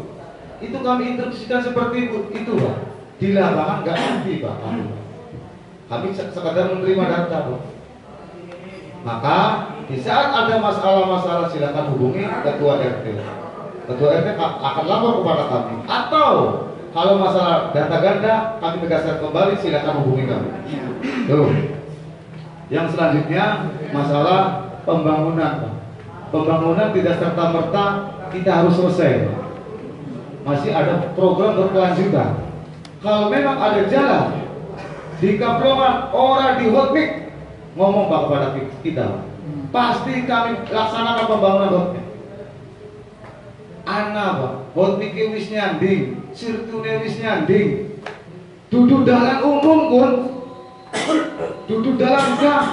Itu kami instruksikan seperti itu Pak. Di lapangan nggak ngerti Pak. Kami sekadar menerima data Pak. Maka di saat ada masalah-masalah silakan hubungi ketua RT. Ketua RT akan lapor kepada kami. Atau kalau masalah data ganda kami tegaskan kembali silakan hubungi kami. Tuh. Yang selanjutnya masalah pembangunan. Pembangunan tidak serta-merta kita harus selesai. Masih ada program berkelanjutan. Kalau memang ada jalan di Kaplongan orang di hotmik ngomong Pak kepada kita, pasti kami laksanakan pembangunan hotmik. Anak Pak, hotmik wis nyanding, sirtune wis nyanding. Duduk dalam umum pun, duduk dalam gang,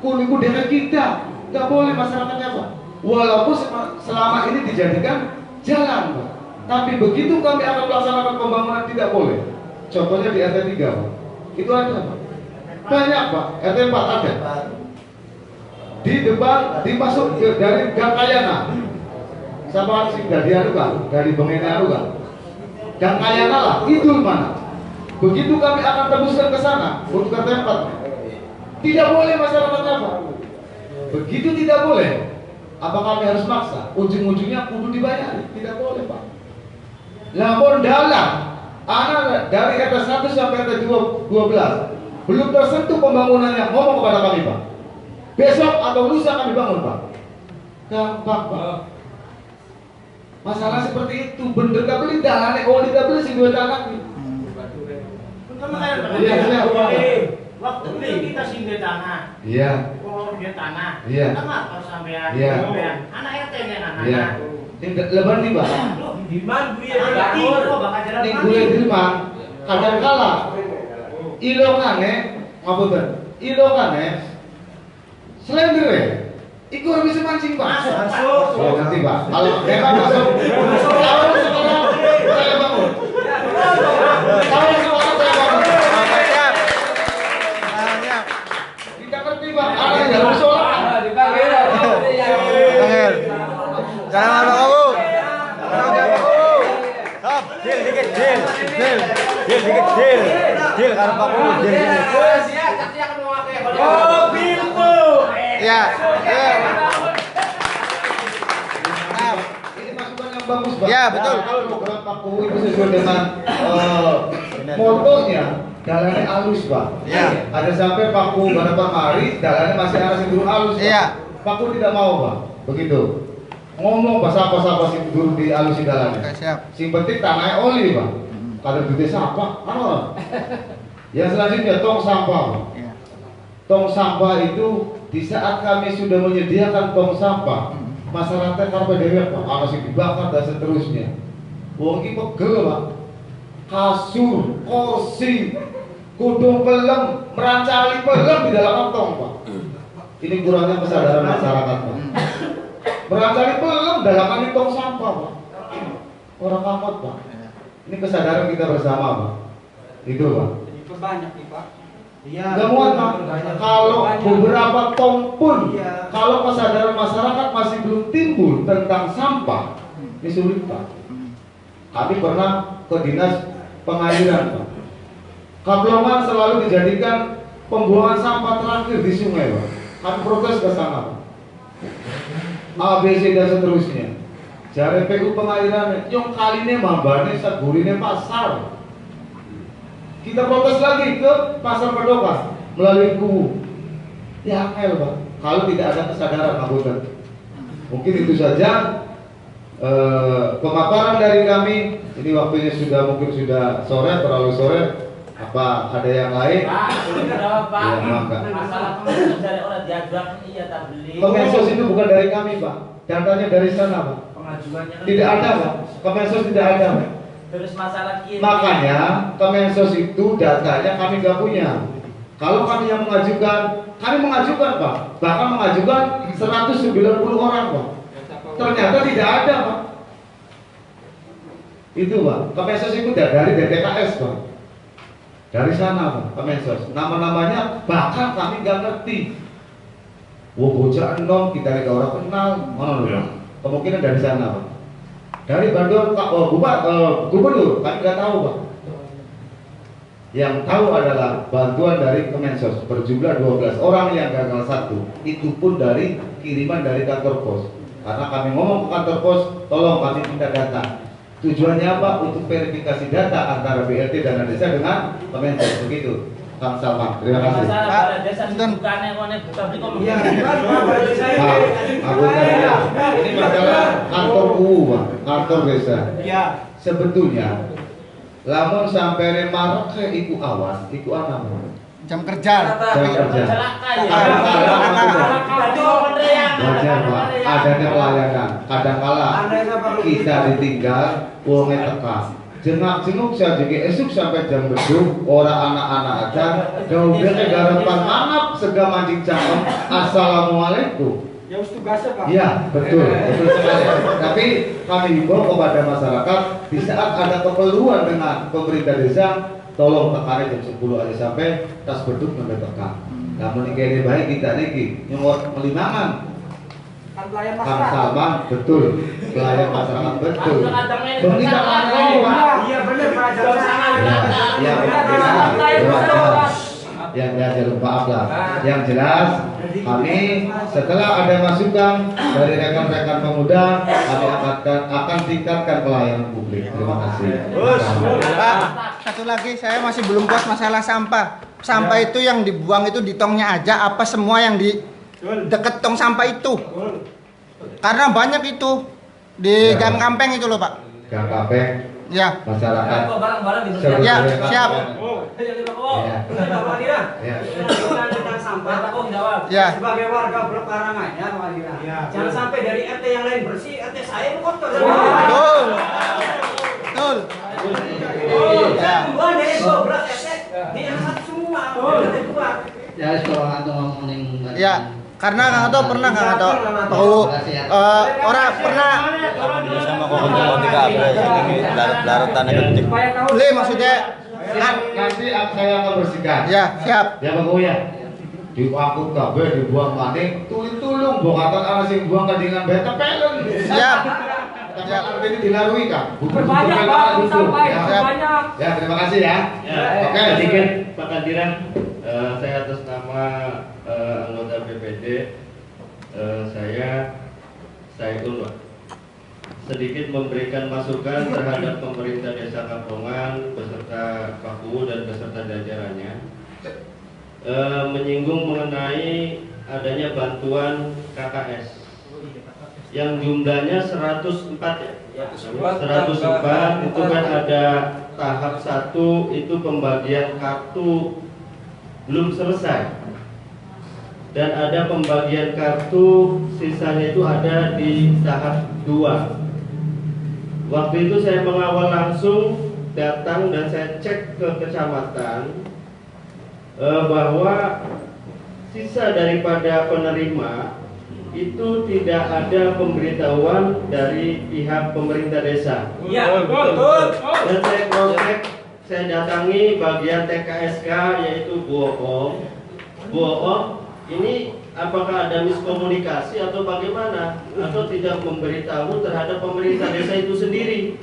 kuliku dengan kita. Nggak boleh masyarakatnya Pak. Walaupun selama ini dijadikan jalan Pak. Tapi begitu kami akan melaksanakan pembangunan tidak boleh. Contohnya di RT 3 Pak. Itu ada Pak. Banyak Pak. RT 4 ada. Di depan dimasuk dari Gang Kayana. Sama sing dari dari Bengene Gang Kayana lah, itu mana? Begitu kami akan tembuskan ke sana untuk RT 4. Tidak boleh masyarakatnya Pak. Begitu tidak boleh. Apa kami harus maksa? Ujung-ujungnya kudu dibayar. Tidak boleh Pak. Lamun dalam anak dari RT 1 sampai RT 12 belum tersentuh pembangunannya, ngomong kepada kami Pak. Besok atau lusa kami bangun Pak. Gampang Pak. Masalah seperti itu, bener gak beli dalane, oli gak beli sih dua tanah. Iya. Waktu itu kita singgah tanah. Iya. Oh, dia tanah. Iya. Tengah kalau sampean. Iya. Anak RT nya anak. Iya. Ini lebar nih Pak. Di mana gue ya? Bakal jalan. Ini gue terima. Kadang kala ilokane, ngapunten. Ilokane slender. Iku harus bisa mancing Pak. Masuk. Oh, nanti Pak. Kalau memang masuk. Kalau sekarang saya bangun. Kalau sekarang saya bangun. Siap. Tidak ngerti Pak. Ada yang harus sholat. Dipanggil. Jangan apa kamu. Stop. Jil dikit jil. Jil karena kamu jil. Siap, tapi akan memakai. Oh, pintu. Ya. Ini masukan yang bagus Pak. Ya, betul. Kalau program Pak Kuwi itu sesuai dengan motonya, jalannya halus Pak. Ya. Ada sampai Pak Kuwi pada mari, jalannya masih arah sing halus Pak. Iya. Pak Kuwi tidak mau Pak. Begitu. Ngomong apa sing durung di halusin jalannya. Oke, siap. Sing penting tanahnya oli Pak. Kalau di desa apa? Yang selanjutnya tong sampah Pak. Iya. Tong sampah itu di saat kami sudah menyediakan tong sampah, masyarakat karena dewek Pak, harus dibakar dan seterusnya. Wong iki pegel Pak. Kasur, kursi, kudung pelem, merancali pelem di dalam tong Pak. Ini kurangnya kesadaran masyarakat Pak. Merancali pelem dalam tong sampah Pak. Orang kamat Pak. Ini kesadaran kita bersama Pak. Itu Pak. Banyak nih Pak. Iya. Gak muat Pak. Kalau beberapa tong pun, kalau kesadaran masyarakat masih belum timbul tentang sampah, ini sulit Pak. Kami pernah ke dinas pengairan Pak. Kaplongan selalu dijadikan pembuangan sampah terakhir di sungai Pak. Kami protes ke sana Pak. ABC dan seterusnya. Jare PU pengairan, yang kali ini mambane sagurine pasar. Kita protes lagi ke pasar Pedokas melalui KUU. Ya angel Pak. Kalau tidak ada kesadaran anggota. Mungkin itu saja pemaparan dari kami. Ini waktunya mungkin sudah sore, terlalu sore. Apa ada yang lain? Pak, Pak. Ya, maka. Masalah kemensos dari orang diajukan iya tak beli. Kemensos itu bukan dari kami Pak. Datanya dari sana Pak. Pengajuannya kan Tidak ada Pak. Kemensos tidak ada Pak. Terus masalah kiri. Makanya Kemensos itu datanya kami nggak punya. Kalau kami yang mengajukan, kami mengajukan Pak. Bahkan mengajukan 190 orang Pak. Ternyata tidak ada Pak. Itu Pak. Kemensos itu dari DTKS Pak. Dari sana Pak, Kemensos. Nama-namanya bahkan kami nggak ngerti. Wah bocah enom kita nggak orang kenal. Mana loh? Kemungkinan dari sana Pak. Dari Bandung, gubernur, kami nggak tahu Pak. Yang tahu adalah bantuan dari Kemensos berjumlah 12 orang yang gagal 1. Itu pun dari kiriman dari kantor pos. Karena kami ngomong ke kantor pos, tolong kami minta data. Tujuannya apa? Untuk verifikasi data antara BLT dan desa dengan Kemensos. Begitu. Kang Salman, terima kasih. Masalah desa bukannya bukan beli komisi. Iya, ini masalah kantor UU, Pak, kantor desa. Iya. Sebetulnya, lamun sampai Maret ke iku awas, iku apa? Jam kerja. Jam kerja. Wajar Pak, adanya pelayanan. Kadangkala kita ditinggal, uangnya tekan. jengak-jenguk saja esuk sampai jam beduk orang anak-anak aja kemudian garapan mangap sega mancing cangkem assalamualaikum. Ya tugasnya Pak. Iya betul sekali. Tapi kami himbau kepada masyarakat di saat ada keperluan dengan pemerintah desa, tolong tekani jam 10 aja sampai tas beduk mendapatkan. Namun ini baik kita niki nyuwun melimangan. Kan pelayan Kang masyarakat. Salman betul, pelayan masyarakat betul. Pemerintah Iya benar Pak. yang maaf lah. Yang jelas kami setelah ada masukan dari rekan-rekan pemuda, kami akan tingkatkan pelayanan publik. Terima kasih. Pak, satu lagi saya masih belum puas masalah sampah. Sampah itu yang dibuang itu di tongnya aja apa semua yang di deket tong sampah itu? Karena banyak itu di Gang Kampeng itu loh Pak. Gang Kampeng. Ya. Masyarakat. Ya, siap. Ya. Tentang sampah, Ya. sebagai warga Blok Karanganyar, Pak Adira. Jangan sampai dari RT yang lain bersih, RT saya kotor. Betul. Betul. Ya. Bukan dari 12 RT di R1 semua. Ya, kalau antum ngomongin Ya. Karena nggak tahu pernah nggak tahu orang pernah sama kok konti kabeh ini darat-daratan kencing. beli maksudnya Nanti saya akan bersihkan. ya siap Ya Bang ya. Diangkut kabeh dibuang maning, tulung bokatan ana sing buang kadingan bae tepelen. siap Siap. Ini dilalui kan? Berbanyak Pak, sampai berbanyak. Ya, terima kasih ya. Oke, sedikit Pak Kadiran, saya atas nama anggota BPD, saya Saiful Pak. Sedikit memberikan masukan terhadap pemerintah Desa Kaplongan beserta Paku dan beserta jajarannya, menyinggung mengenai adanya bantuan KKS yang jumlahnya 104 ya. 104 itu kan ada tahap 1 itu pembagian kartu belum selesai. Dan ada pembagian kartu sisanya itu ada di tahap 2. Waktu itu saya mengawal langsung datang dan saya cek ke kecamatan bahwa sisa daripada penerima itu tidak ada pemberitahuan dari pihak pemerintah desa. Iya, betul. Dan saya cross check, saya datangi bagian TKSK yaitu Bu Om, ini apakah ada miskomunikasi atau bagaimana atau tidak memberitahu terhadap pemerintah desa itu sendiri.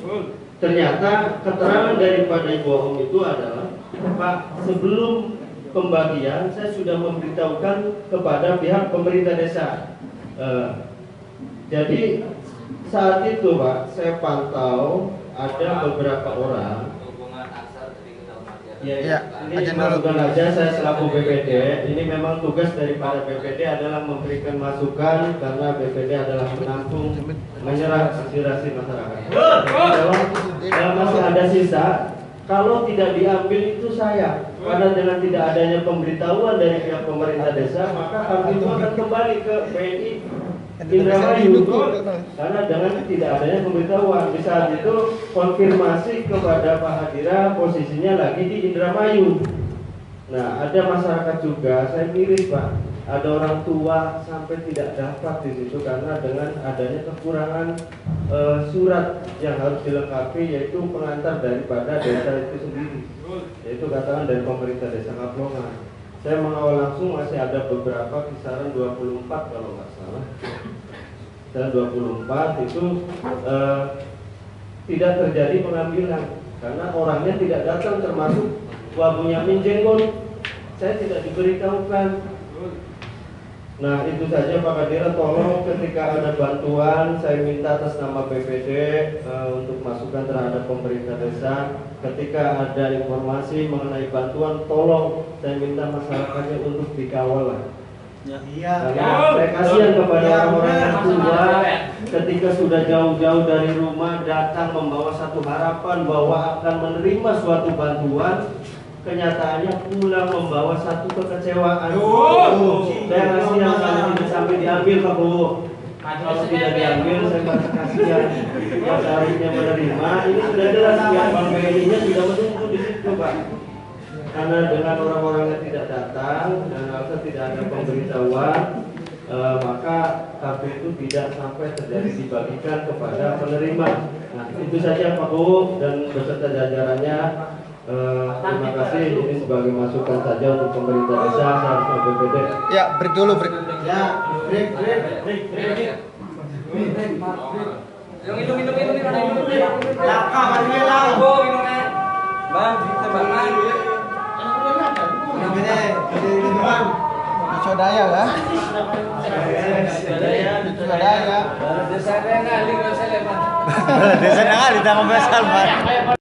Ternyata keterangan daripada Ibu Om itu adalah, Pak, sebelum pembagian saya sudah memberitahukan kepada pihak pemerintah desa. Jadi saat itu Pak, saya pantau ada beberapa orang. Ya, ini masukan aja saya selaku BPD. Ini memang tugas daripada BPD adalah memberikan masukan karena BPD adalah menampung, menyerap aspirasi masyarakat. Kalau masih ada sisa, kalau tidak diambil itu saya, karena dengan tidak adanya pemberitahuan dari pihak pemerintah desa, maka kami itu akan kembali ke BNI Indramayu, karena dengan tidak adanya pemberitahuan. Di saat itu konfirmasi kepada Pak Hadira posisinya lagi di Indramayu. Nah, ada masyarakat juga, saya miris Pak, ada orang tua sampai tidak dapat di situ karena dengan adanya kekurangan surat yang harus dilengkapi, yaitu pengantar daripada desa itu sendiri, yaitu katakan dari pemerintah desa Kaplongan. Saya mengawal langsung masih ada beberapa kisaran 24 kalau nggak salah. Dan 24 itu tidak terjadi pengambilan karena orangnya tidak datang, termasuk Wabu Yamin Jenggon. Saya tidak diberitahukan. Nah itu saja Pak Kadira, tolong ketika ada bantuan saya minta atas nama BPD untuk masukan terhadap pemerintah desa. Ketika ada informasi mengenai bantuan, tolong saya minta masyarakatnya untuk dikawal lah. Iya. Saya kasihan kepada orang-orang yang tua ketika sudah jauh-jauh dari rumah datang membawa satu harapan bahwa akan menerima suatu bantuan, kenyataannya pulang membawa satu kekecewaan. Saya kasihan kalau tidak sampai diambil Pak Bu. kalau tidak diambil saya merasa kasihan yang seharusnya menerima. Ini sudah jelas ya, Bang BNI-nya sudah menunggu di situ Pak. Karena dengan orang-orangnya tidak datang dan harusnya tidak ada pemberitahuan, maka kartu itu tidak sampai terjadi dibagikan kepada penerima. Nah itu saja Pak Bu dan beserta jajarannya. Terima kasih, ini sebagai masukan saja untuk pemerintah desa seharusnya BPD. Ya, break dulu, break. Ya, break. Yang minum. Laka mari lah. Minumnya. Bang, kita bangan. Minuman. Sodaya kan? Sodaya. Desa ngali, Desa ngali, ditambah besar, Pak.